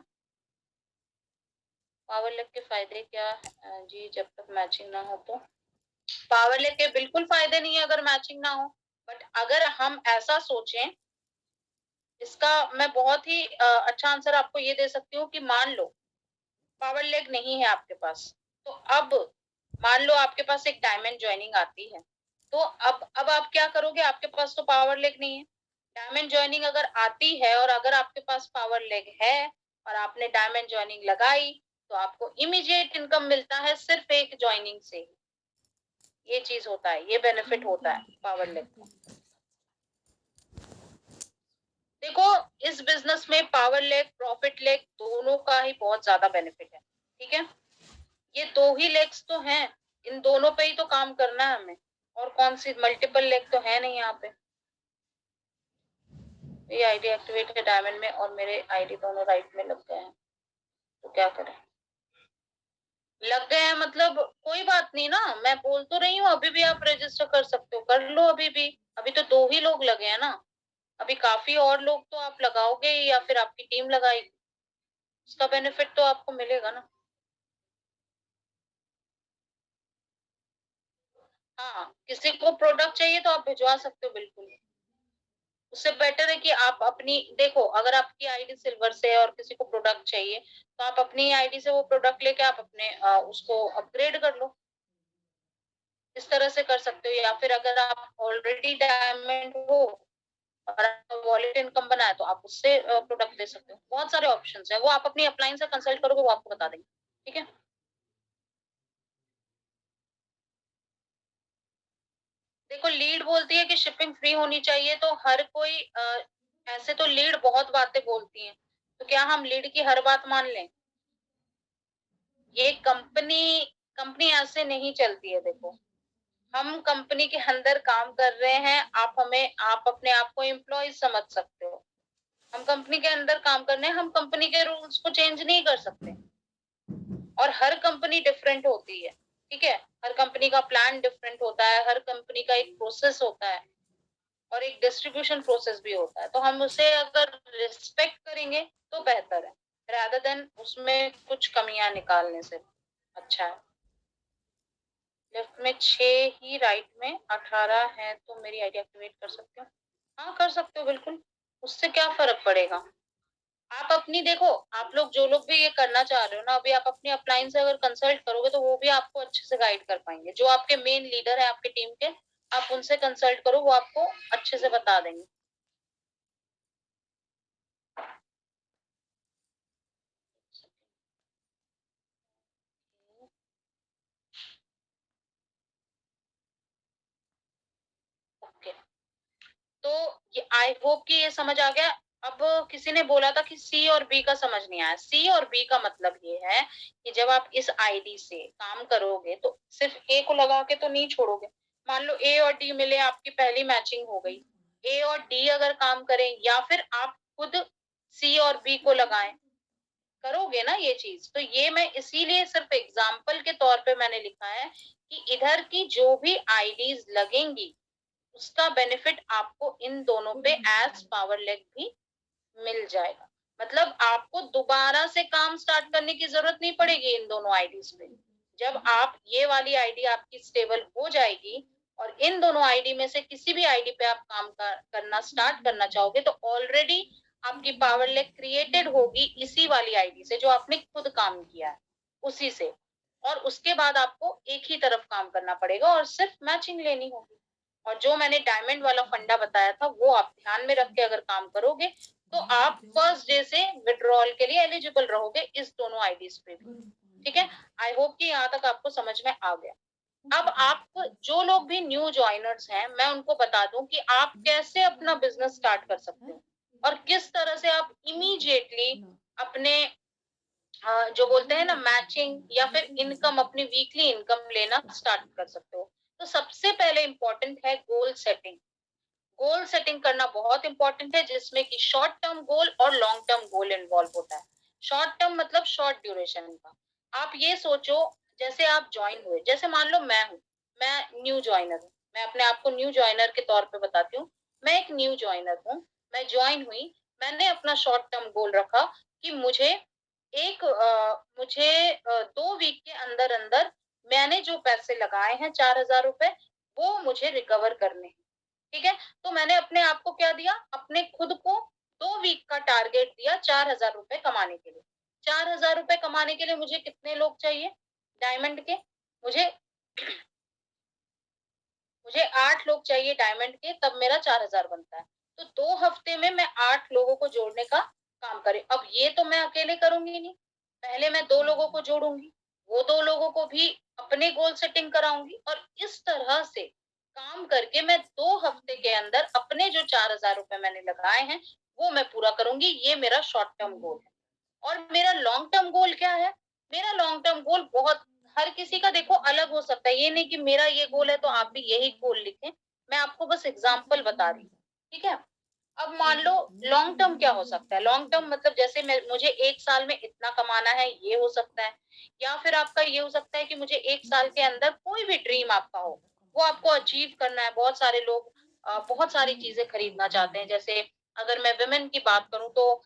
पावर लेग के फायदे क्या है? जी, जब तक मैचिंग ना हो तो पावर लेग के बिल्कुल फायदे नहीं है अगर मैचिंग ना हो। बट अगर हम ऐसा सोचें, इसका मैं बहुत ही अच्छा आंसर आपको ये दे सकती हूँ कि मान लो पावर लेग नहीं है आपके पास, तो अब मान लो आपके पास एक डायमंड ज्वाइनिंग आती है, तो अब आप क्या करोगे? आपके पास तो पावर लेग नहीं है। डायमंड ज्वाइनिंग अगर आती है और अगर आपके पास पावर लेग है और आपने डायमंड ज्वाइनिंग लगाई, तो आपको इमीडिएट इनकम मिलता है सिर्फ एक ज्वाइनिंग से ही। ये चीज होता है, ये बेनिफिट होता है पावर लेग का। देखो, इस बिजनेस में पावर लेग, प्रॉफिट लेग दोनों का ही बहुत ज्यादा बेनिफिट है, ठीक है? ये 2 ही लेग्स तो हैं, इन दोनों पे ही तो काम करना है हमें, और कौन सी मल्टीपल लेग तो है नहीं यहाँ पे। ये आईडी एक्टिवेट है डायमंड में और मेरे आईडी दोनों राइट में लग गए हैं, तो क्या करें? लग गए हैं मतलब कोई बात नहीं ना, मैं बोल तो रही हूँ अभी भी आप रजिस्टर कर सकते हो, कर लो अभी भी। अभी तो 2 ही लोग लगे हैं ना, अभी काफी और लोग तो आप लगाओगे या फिर आपकी टीम लगाएगी, उसका बेनिफिट तो आपको मिलेगा ना। हाँ, किसी को प्रोडक्ट चाहिए तो आप भिजवा सकते हो बिल्कुल। उससे बेटर है कि आप अपनी, देखो अगर आपकी आईडी सिल्वर से है और किसी को प्रोडक्ट चाहिए, तो आप अपनी आईडी से वो प्रोडक्ट लेके आप अपने उसको अपग्रेड कर लो। इस तरह से कर सकते हो, या फिर अगर आप ऑलरेडी डायमंड हो और वॉलेट इनकम बना है, तो आप उससे प्रोडक्ट दे सकते हो। बहुत सारे ऑप्शंस है, वो आप अपनी अपलाइन से कंसल्ट करोगे, वो आपको बता देंगे, ठीक है? देखो, लीड बोलती है कि शिपिंग फ्री होनी चाहिए, तो हर कोई ऐसे तो लीड बहुत बातें बोलती है, तो क्या हम लीड की हर बात मान लें? ये कंपनी कंपनी ऐसे नहीं चलती है। देखो, हम कंपनी के अंदर काम कर रहे हैं, आप अपने आप को एम्प्लॉय समझ सकते हो। हम कंपनी के अंदर काम कर रहे हैं, हम कंपनी के रूल्स को चेंज नहीं कर सकते, और हर कंपनी डिफरेंट होती है, ठीक है? हर कंपनी का प्लान डिफरेंट होता है, हर कंपनी का एक प्रोसेस होता है, और एक डिस्ट्रीब्यूशन प्रोसेस भी होता है, तो हम उसे अगर रिस्पेक्ट करेंगे तो बेहतर है, रादर देन उसमें कुछ कमियां निकालने से। अच्छा है। लेफ्ट में 6 ही, राइट में 18 है, तो मेरी आईडी एक्टिवेट कर सकते हो? हाँ, कर सकते हो बिल्कुल। उससे क्या फ़र्क पड़ेगा? आप अपनी देखो, आप लोग जो लोग भी ये करना चाह रहे हो ना, अभी आप अपनी अपलाइन से अगर कंसल्ट करोगे तो वो भी आपको अच्छे से गाइड कर पाएँगे। जो आपके मेन लीडर हैं आपकी टीम के, आप उनसे कंसल्ट करो, वो आपको अच्छे से बता देंगे। ओके, तो ये आई होप कि ये समझ आ गया। अब किसी ने बोला था कि सी और बी का समझ नहीं आया। सी और बी का मतलब ये है कि जब आप इस आईडी से काम करोगे तो सिर्फ ए को लगा के तो नहीं छोड़ोगे। मान लो ए और डी मिले, आपकी पहली मैचिंग हो गई। ए और डी अगर काम करें या फिर आप खुद सी और बी को लगाएं, करोगे ना ये चीज, तो ये मैं इसीलिए सिर्फ एग्जाम्पल के तौर पे मैंने लिखा है कि इधर की जो भी आईडीज लगेंगी उसका बेनिफिट आपको इन दोनों पे एज पावर लेग भी मिल जाएगा। मतलब आपको दोबारा से काम स्टार्ट करने की जरूरत नहीं पड़ेगी इन दोनों आईडीज पे। जब आप ये वाली आईडी आपकी स्टेबल हो जाएगी और इन दोनों आईडी में से किसी भी आईडी पे आप काम करना स्टार्ट करना चाहोगे तो ऑलरेडी आपकी पावर लेग क्रिएटेड होगी इसी वाली आईडी से जो आपने खुद काम किया है, उसी से। और उसके बाद आपको एक ही तरफ काम करना पड़ेगा और सिर्फ मैचिंग लेनी होगी। और जो मैंने डायमंड वाला फंडा बताया था वो आप ध्यान में रख के अगर काम करोगे तो आप फर्स्ट डे से विड्रॉल के लिए एलिजिबल रहोगे इस दोनों आईडीज पे भी। ठीक है, आई होप कि यहाँ तक आपको समझ में आ गया। अब आप जो लोग भी न्यू ज्वाइनर्स हैं, मैं उनको बता दूं कि आप कैसे अपना बिजनेस स्टार्ट कर सकते हो और किस तरह से आप इमीडिएटली अपने जो बोलते हैं ना मैचिंग या फिर इनकम, अपनी वीकली इनकम लेना स्टार्ट कर सकते हो। तो सबसे पहले इंपॉर्टेंट है गोल सेटिंग। गोल सेटिंग करना बहुत इंपॉर्टेंट है जिसमें कि शॉर्ट टर्म गोल और लॉन्ग टर्म गोल इन्वॉल्व होता है। शॉर्ट टर्म मतलब शॉर्ट ड्यूरेशन का। आप ये सोचो, जैसे आप ज्वाइन हुए, जैसे मान लो मैं हूँ, मैं न्यू ज्वाइनर हूँ, मैं अपने आप को न्यू ज्वाइनर के तौर पे बताती हूँ। मैं एक न्यू ज्वाइनर हूँ, मैं ज्वाइन हुई, मैंने अपना शॉर्ट टर्म गोल रखा कि मुझे 2 वीक के अंदर अंदर मैंने जो पैसे लगाए हैं 4,000 रुपए, वो मुझे रिकवर करने हैं। ठीक है, तो मैंने अपने आप को क्या दिया, अपने खुद को 2 वीक का टारगेट दिया 4,000 रुपए कमाने के लिए। 4,000 रुपए कमाने के लिए मुझे कितने लोग चाहिए डायमंड के? मुझे मुझे 8 लोग चाहिए डायमंड के, तब मेरा 4,000 बनता है। तो 2 हफ्ते में मैं 8 लोगों को जोड़ने का काम करें। अब ये तो मैं अकेले करूंगी नहीं, पहले मैं 2 लोगों को जोड़ूंगी, वो 2 लोगों को भी अपने गोल सेटिंग कराऊंगी और इस तरह से काम करके मैं 2 हफ्ते के अंदर अपने जो 4,000 रुपए मैंने लगाए हैं वो मैं पूरा करूंगी। ये मेरा शॉर्ट टर्म गोल है। और मेरा लॉन्ग टर्म गोल क्या है? मेरा लॉन्ग टर्म गोल बहुत, हर किसी का देखो अलग हो सकता है। ये नहीं कि मेरा ये गोल है तो आप भी यही गोल लिखें। मैं आपको बस एग्जांपल बता रही हूँ। ठीक है, अब मान लो लॉन्ग टर्म क्या हो सकता है। लॉन्ग टर्म मतलब जैसे मुझे 1 साल में इतना कमाना है, ये हो सकता है। या फिर आपका ये हो सकता है कि मुझे 1 साल के अंदर कोई भी ड्रीम आपका हो, वो आपको अचीव करना है। बहुत सारे लोग बहुत सारी चीजें खरीदना चाहते हैं। जैसे अगर मैं विमेन की बात करूं तो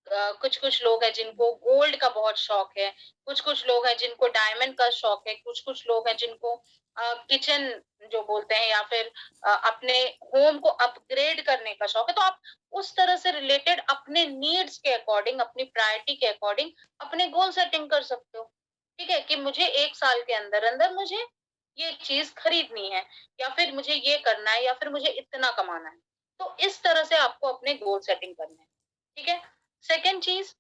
कुछ कुछ लोग हैं जिनको गोल्ड का बहुत शौक है, कुछ कुछ लोग हैं जिनको डायमंड का शौक है, कुछ कुछ लोग हैं जिनको किचन जो बोलते हैं या फिर अपने होम को अपग्रेड करने का शौक है। तो आप उस तरह से रिलेटेड अपने नीड्स के अकॉर्डिंग, अपनी प्रायोरिटी के अकॉर्डिंग अपने गोल सेटिंग कर सकते हो। ठीक है, कि मुझे 1 साल के अंदर अंदर मुझे ये चीज खरीदनी है, या फिर मुझे ये करना है, या फिर मुझे इतना कमाना है। तो इस तरह से आपको अपने गोल सेटिंग करना है। ठीक है, सेकेंड चीज,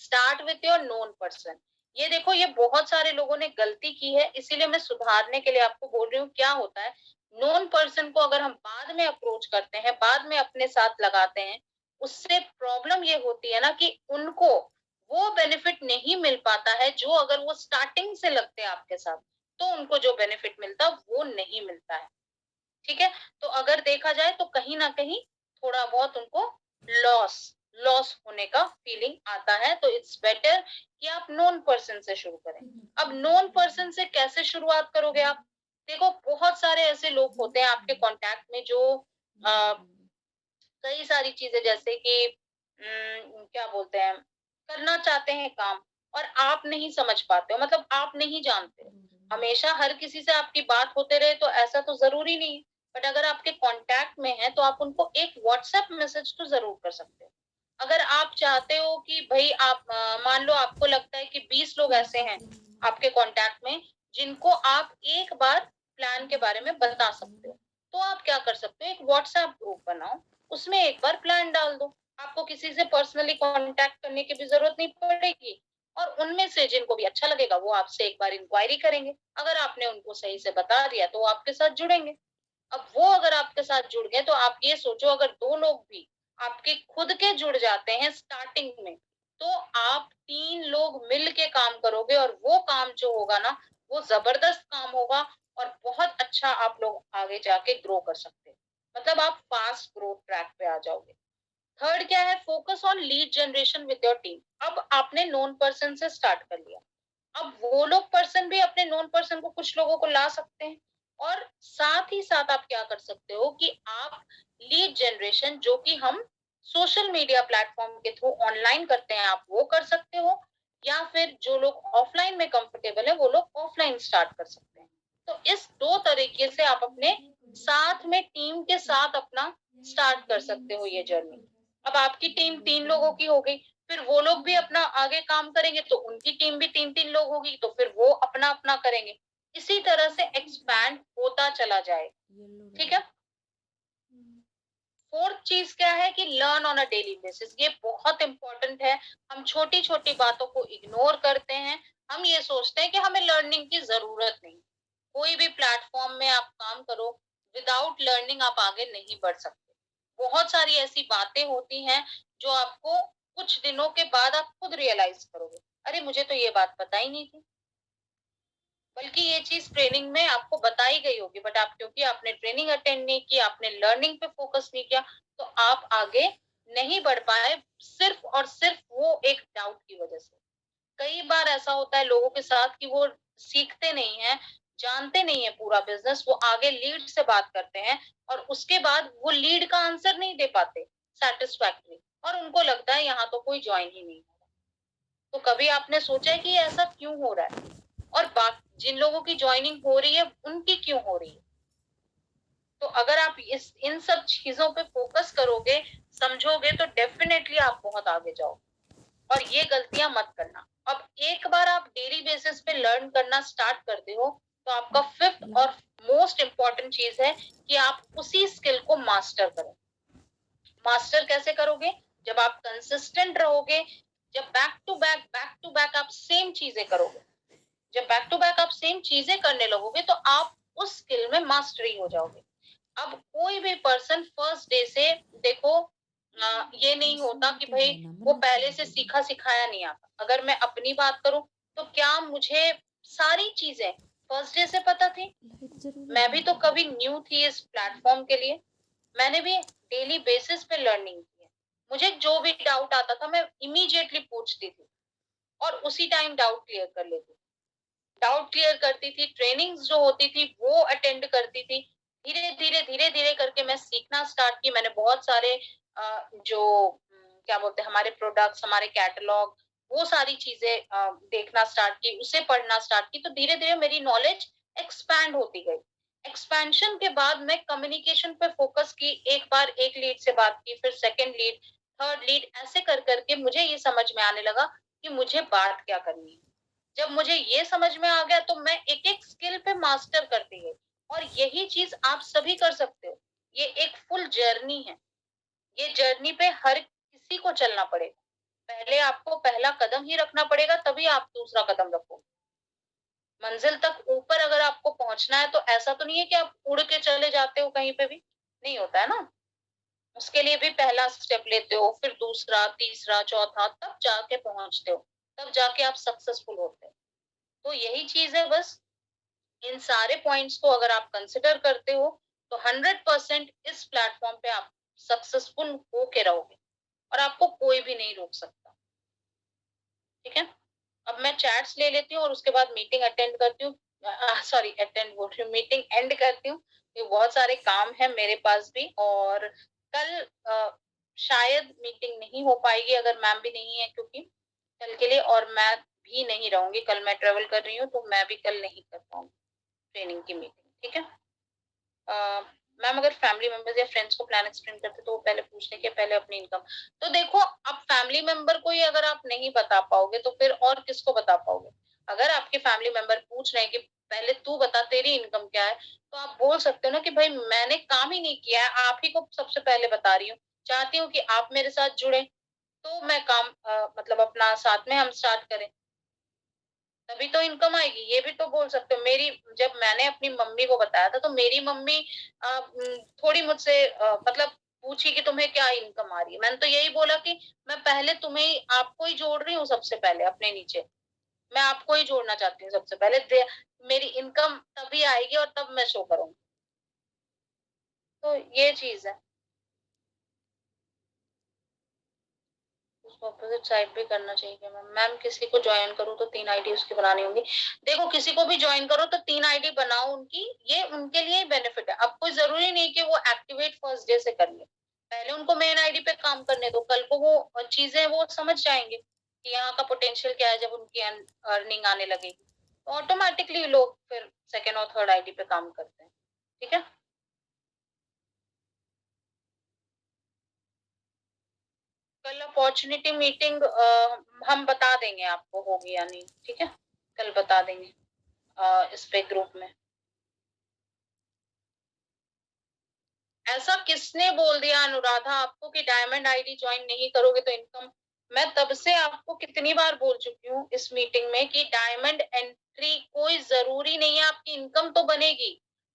start with your known person. ये देखो, ये बहुत सारे लोगों ने गलती की है, इसीलिए मैं सुधारने के लिए आपको बोल रही हूँ। क्या होता है, नोन पर्सन को अगर हम बाद में अप्रोच करते हैं, बाद में अपने साथ लगाते हैं, उससे प्रॉब्लम ये होती है ना कि उनको वो बेनिफिट नहीं मिल पाता है जो अगर वो स्टार्टिंग से लगते हैं आपके साथ, तो उनको जो बेनिफिट मिलता वो नहीं मिलता है। ठीक है, तो अगर देखा जाए तो कहीं ना कहीं थोड़ा बहुत उनको लॉस लॉस होने का फीलिंग आता है। तो इट्स बेटर कि आप नोन पर्सन से शुरू करें। अब नोन पर्सन से कैसे शुरुआत करोगे आप? देखो, बहुत सारे ऐसे लोग होते हैं आपके कांटेक्ट में जो कई सारी चीजें जैसे कि क्या बोलते हैं, करना चाहते हैं काम और आप नहीं समझ पाते हो, मतलब आप नहीं जानते हो। हमेशा हर किसी से आपकी बात होते रहे तो ऐसा तो जरूरी नहीं है, बट अगर आपके कांटेक्ट में है तो आप उनको एक व्हाट्सएप मैसेज तो जरूर कर सकते हो। अगर आप चाहते हो कि भाई आप मान लो आपको लगता है कि 20 लोग ऐसे हैं आपके कांटेक्ट में जिनको आप एक बार प्लान के बारे में बता सकते हो, तो आप क्या कर सकते हो, एक व्हाट्सएप ग्रुप बनाओ, उसमें एक बार प्लान डाल दो। आपको किसी से पर्सनली कांटेक्ट करने की भी जरूरत नहीं पड़ेगी और उनमें से जिनको भी अच्छा लगेगा वो आपसे एक बार इंक्वायरी करेंगे। अगर आपने उनको सही से बता दिया तो वो आपके साथ जुड़ेंगे। अब वो अगर आपके साथ जुड़ गए तो आप ये सोचो, अगर 2 लोग भी आपके खुद के जुड़ जाते हैं स्टार्टिंग में, तो आप 3 लोग मिल के काम करोगे और वो काम जो होगा ना, वो ज़बरदस्त काम होगा और बहुत अच्छा आप लोग आगे जाके ग्रो कर सकते हैं। मतलब आप फास्ट ग्रोथ ट्रैक पे आ जाओगे। थर्ड क्या है, focus on lead generation with your team. अब आपने नोन पर्सन से स्टार्ट कर लिया, अब वो लोग पर्सन भी अपने नोन पर्सन को कुछ लोगों को ला सकते हैं और साथ ही साथ आप क्या कर सकते हो कि आप लीड जनरेशन जो कि हम सोशल मीडिया प्लेटफॉर्म के थ्रू ऑनलाइन करते हैं आप वो कर सकते हो, या फिर जो लोग ऑफलाइन में कंफर्टेबल है वो लोग ऑफलाइन स्टार्ट कर सकते हैं। तो इस दो तरीके से आप अपने साथ में टीम के साथ अपना स्टार्ट कर सकते हो ये जर्नी। अब आपकी टीम 3 लोगों की हो गई, फिर वो लोग भी अपना आगे काम करेंगे तो उनकी टीम भी 3-3 लोग होगी तो फिर वो अपना-अपना करेंगे। इसी तरह से एक्सपैंड होता चला जाएगा। ठीक है? फोर्थ चीज क्या है कि learn on a daily basis. ये बहुत इंपॉर्टेंट है। हम छोटी-छोटी बातों को इग्नोर करते हैं। हम ये सोचते हैं कि हमें लर्निंग की जरूरत नहीं। कोई भी प्लेटफॉर्म में आप काम करो, विदाउट लर्निंग आप आगे नहीं बढ़ सकते। बहुत सारी ऐसी बातें होती हैं जो आपको कुछ दिनों के बाद आप खुद रियलाइज करोगे, अरे मुझे तो ये बात पता ही नहीं थी। बल्कि ये चीज ट्रेनिंग में आपको बताई गई होगी, बट आप क्योंकि आपने ट्रेनिंग अटेंड नहीं की, आपने लर्निंग पे फोकस नहीं किया, तो आप आगे नहीं बढ़ पाए, सिर्फ और सिर्फ वो एक डाउट की वजह से। कई बार ऐसा होता है लोगों के साथ कि वो सीखते नहीं हैं, जानते नहीं है पूरा बिजनेस, वो आगे लीड से बात करते हैं और उसके बाद वो लीड का आंसर नहीं दे पाते सैटिस्फैक्टरी, और उनको लगता है यहाँ तो कोई ज्वाइन ही नहीं हो रहा। तो कभी आपने सोचा है कि ये ऐसा क्यों हो रहा है और जिन लोगों की ज्वाइनिंग हो रही है उनकी क्यों हो रही है? तो अगर आप इस इन सब चीजों पे फोकस करोगे, समझोगे, तो डेफिनेटली आप बहुत आगे जाओगे और ये गलतियां मत करना। अब एक बार आप डेली बेसिस पे लर्न करना स्टार्ट करते हो तो आपका फिफ्थ और मोस्ट इम्पोर्टेंट चीज है कि आप उसी स्किल को मास्टर करो। मास्टर कैसे करोगे? जब आप कंसिस्टेंट रहोगे, जब बैक टू बैक आप सेम चीजें करोगे, जब बैक टू बैक आप सेम चीजें करने लगोगे तो आप उस स्किल में मास्टरी हो जाओगे। अब कोई भी पर्सन फर्स्ट डे से, देखो, ये नहीं होता कि भाई वो पहले से सीखा सिखाया नहीं आता। अगर मैं अपनी बात करूं तो क्या मुझे सारी चीजें फर्स्ट डे से पता थी? मैं भी तो कभी न्यू थी इस प्लेटफॉर्म के लिए। मैंने भी डेली बेसिस पे लर्निंग की है। मुझे जो भी डाउट आता था मैं इमीडिएटली पूछती थी और उसी टाइम डाउट क्लियर कर लेती थी। डाउट क्लियर करती थी, ट्रेनिंग्स जो होती थी वो अटेंड करती थी। धीरे धीरे करके मैं सीखना स्टार्ट की। मैंने बहुत सारे जो क्या बोलते हैं, हमारे प्रोडक्ट्स, हमारे कैटलॉग, वो सारी चीजें देखना स्टार्ट की, उसे पढ़ना स्टार्ट की, तो धीरे धीरे मेरी नॉलेज एक्सपैंड होती गई। एक्सपेंशन के बाद मैं कम्युनिकेशन पे फोकस की, एक बार एक लीड से बात की, फिर सेकंड लीड, थर्ड लीड, ऐसे कर करके मुझे ये समझ में आने लगा कि मुझे बात क्या करनी है। जब मुझे ये समझ में आ गया तो मैं एक एक स्किल पे मास्टर करती गई और यही चीज आप सभी कर सकते हो। ये एक फुल जर्नी है। ये जर्नी पे हर किसी को चलना पड़ेगा। पहले आपको पहला कदम ही रखना पड़ेगा, तभी आप दूसरा कदम रखोगे। मंजिल तक ऊपर अगर आपको पहुंचना है तो ऐसा तो नहीं है कि आप उड़ के चले जाते हो कहीं पे भी, नहीं होता है ना। उसके लिए भी पहला स्टेप लेते हो, फिर दूसरा, तीसरा, चौथा, तब जाके पहुंचते हो, तब जाके आप सक्सेसफुल होते हो। तो यही चीज है बस। इन सारे पॉइंट्स को अगर आप कंसिडर करते हो तो 100% इस प्लेटफॉर्म पे आप सक्सेसफुल होके रहोगे और आपको कोई भी नहीं रोक सकता। ठीक है? अब मैं चैट्स ले लेती हूँ और उसके बाद मीटिंग अटेंड करती हूँ। सॉरी, अटेंड बोल रही हूँ, मीटिंग एंड करती हूँ। ये बहुत सारे काम है मेरे पास भी, और कल शायद मीटिंग नहीं हो पाएगी अगर मैम भी नहीं है, क्योंकि कल के लिए, और मैं भी नहीं रहूंगी, कल मैं ट्रेवल कर रही हूँ तो मैं भी कल नहीं कर पाऊंगी ट्रेनिंग की मीटिंग, ठीक है। मैम अगर फैमिली मेंबर्स या फ्रेंड्स को प्लान एक्सप्लेन करते तो वो पहले पूछते कि पहले अपनी इनकम। तो देखो, अब फैमिली मेंबर को ही अगर आप नहीं बता पाओगे तो फिर और किसको बता पाओगे? अगर आपके फैमिली मेंबर पूछ रहे हैं कि पहले तू बता तेरी इनकम क्या है, तो आप बोल सकते हो ना कि भाई मैंने काम ही नहीं किया है, आप ही को सबसे पहले बता रही हूँ, चाहती हूँ कि आप मेरे साथ जुड़े, तो मैं काम मतलब अपना साथ में हम स्टार्ट करें, तभी तो इनकम आएगी। ये भी तो बोल सकते हो। मेरी जब मैंने अपनी मम्मी को बताया था तो मेरी मम्मी थोड़ी मुझसे मतलब पूछी कि तुम्हें क्या इनकम आ रही है। मैंने तो यही बोला कि मैं पहले तुम्हें आपको ही जोड़ रही हूँ सबसे पहले अपने नीचे। मैं आपको ही जोड़ना चाहती हूँ सबसे पहले। मेरी इनकम तभी आएगी और तब मैं शो करूंगी। तो ये चीज है। उसको अपोजिट साइड भी करना चाहिए मैम। मैम किसी को ज्वाइन करूँ तो 3 आईडी उसकी बनानी होंगी। देखो, किसी को भी ज्वाइन करो तो 3 आईडी बनाओ उनकी, ये उनके लिए बेनिफिट है। अब कोई जरूरी नहीं कि वो एक्टिवेट फर्स्ट डे से कर ले, पहले उनको मेन आईडी पे काम करने दो, कल को वो चीजें वो समझ जाएंगे कि यहाँ का पोटेंशियल क्या है। जब उनकी अर्निंग आने लगेगी तो ऑटोमेटिकली लोग फिर सेकेंड और थर्ड आईडी पे काम करते हैं, ठीक है। कल अपॉर्चुनिटी मीटिंग हम बता देंगे आपको होगी या नहीं, ठीक है। कल बता देंगे इस पे ग्रुप में। ऐसा किसने बोल दिया अनुराधा आपको कि डायमंड आईडी ज्वाइन नहीं करोगे तो इनकम? मैं तब से आपको कितनी बार बोल चुकी हूँ इस मीटिंग में कि डायमंड एंट्री कोई जरूरी नहीं है, आपकी इनकम तो बनेगी,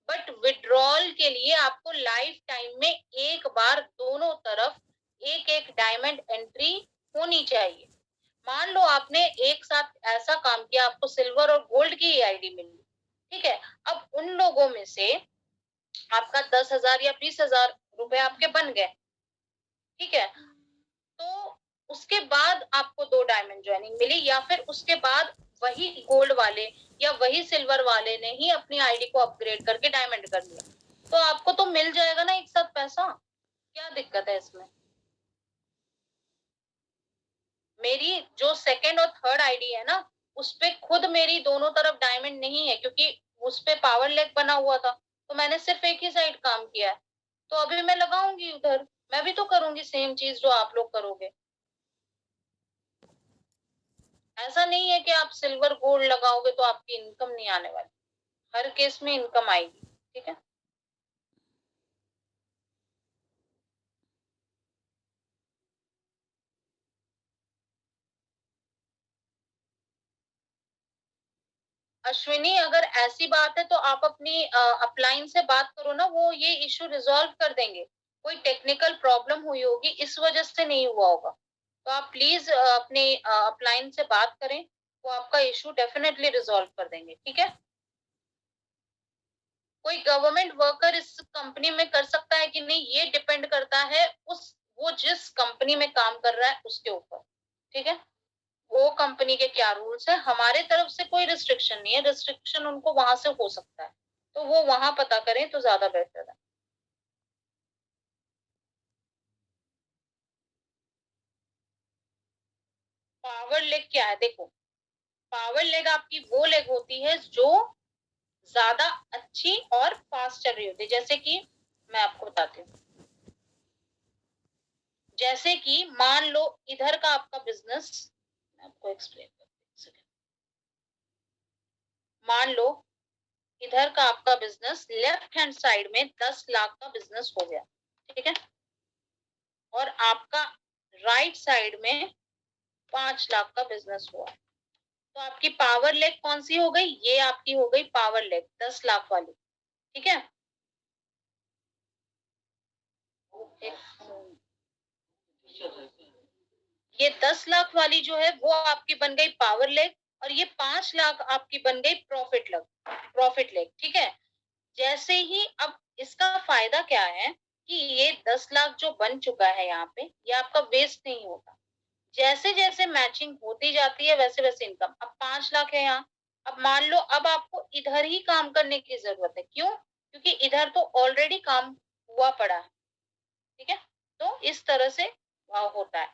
बट विड्रॉल के लिए आपको लाइफ टाइम में एक बार दोनों तरफ एक एक डायमंड एंट्री होनी चाहिए। मान लो आपने एक साथ ऐसा काम किया, आपको सिल्वर और गोल्ड की आईडी मिली, ठीक है। अब उन लोगों में से आपका 10,000 या 20,000 रुपए आपके बन गए, ठीक है। तो उसके बाद आपको 2 डायमंड ज्वाइनिंग मिली, या फिर उसके बाद वही गोल्ड वाले या वही सिल्वर वाले ने ही अपनी आईडी को अपग्रेड करके डायमंड कर लिया, तो आपको तो मिल जाएगा ना एक साथ पैसा। क्या दिक्कत है इसमें? मेरी जो सेकंड और थर्ड आईडी है ना, उसपे खुद मेरी दोनों तरफ डायमंड नहीं है, क्योंकि उसपे पावर लेग बना हुआ था, तो मैंने सिर्फ एक ही साइड काम किया है। तो अभी मैं लगाऊंगी उधर, मैं भी तो करूंगी सेम चीज जो आप लोग करोगे। ऐसा नहीं है कि आप सिल्वर गोल्ड लगाओगे तो आपकी इनकम नहीं आने वाली, हर केस में इनकम आएगी, ठीक है। अश्विनी, अगर ऐसी बात है तो आप अपनी अपलाइन से बात करो ना, वो ये इश्यू रिजॉल्व कर देंगे। कोई टेक्निकल प्रॉब्लम हुई होगी, इस वजह से नहीं हुआ होगा। तो आप प्लीज अपने अपलाइन से बात करें, वो आपका इश्यू डेफिनेटली रिजॉल्व कर देंगे, ठीक है। कोई गवर्नमेंट वर्कर इस कंपनी में कर सकता है कि नहीं, ये डिपेंड करता है उस वो जिस कंपनी में काम कर रहा है उसके ऊपर, ठीक है। वो कंपनी के क्या रूल्स है, हमारे तरफ से कोई रिस्ट्रिक्शन नहीं है, रिस्ट्रिक्शन उनको वहां से हो सकता है, तो वो वहां पता करें तो ज्यादा बेहतर है। पावर लेग क्या है? देखो, पावर लेग आपकी वो लेग होती है जो ज्यादा अच्छी और फास्ट चल रही होती है। जैसे कि मैं आपको बताती हूँ, जैसे कि मान लो इधर का आपका बिजनेस, मैं आपको एक्सप्लेन करती हूँ। मान लो इधर का आपका बिजनेस लेफ्ट हैंड साइड में 10 लाख का बिजनेस हो गया, ठीक है। और आपका राइट साइड में 5 लाख का बिजनेस हुआ, तो आपकी पावर लेग कौन सी हो गई? ये आपकी हो गई पावर लेग 10 लाख वाली, ठीक है। एक, ये 10 लाख वाली जो है वो आपकी बन गई पावर लेग, और ये 5 लाख आपकी बन गई प्रॉफिट लेग, ठीक है। जैसे ही अब इसका फायदा क्या है कि ये 10 लाख जो बन चुका है यहाँ पे, ये आपका वेस्ट नहीं होता। जैसे जैसे मैचिंग होती जाती है वैसे वैसे इनकम। अब 5 लाख है यहाँ, अब मान लो अब आपको इधर ही काम करने की जरूरत है, क्यों? क्योंकि इधर तो ऑलरेडी काम हुआ पड़ा है, ठीक है? तो इस तरह से होता है।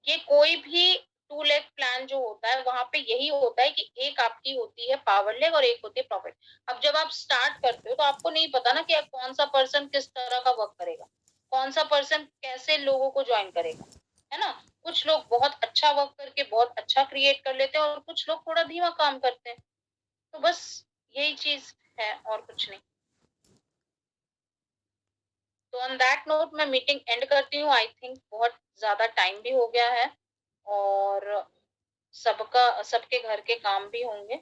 ये कोई भी 2 लेग प्लान जो होता है, वहाँ पे यही होता है कि एक आपकी होती है पावर लेग और एक होती है प्रॉफिट। अब जब आप स्टार्ट करते हो, तो आपको नहीं पता ना कि कौन-सा पर्सन किस तरह का वर्क करेगा, कौन-सा पर्सन कैसे लोगों को जॉइन करेगा, है ना? कुछ लोग बहुत अच्छा वर्क करके बहुत अच्छा क्रिएट कर लेते हैं और कुछ लोग थोड़ा धीमा काम करते हैं। तो बस यही चीज़ है और कुछ नहीं। तो ऑन दैट नोट मैं मीटिंग एंड करती हूँ। आई थिंक बहुत ज़्यादा टाइम भी हो गया है और सबके घर के काम भी होंगे।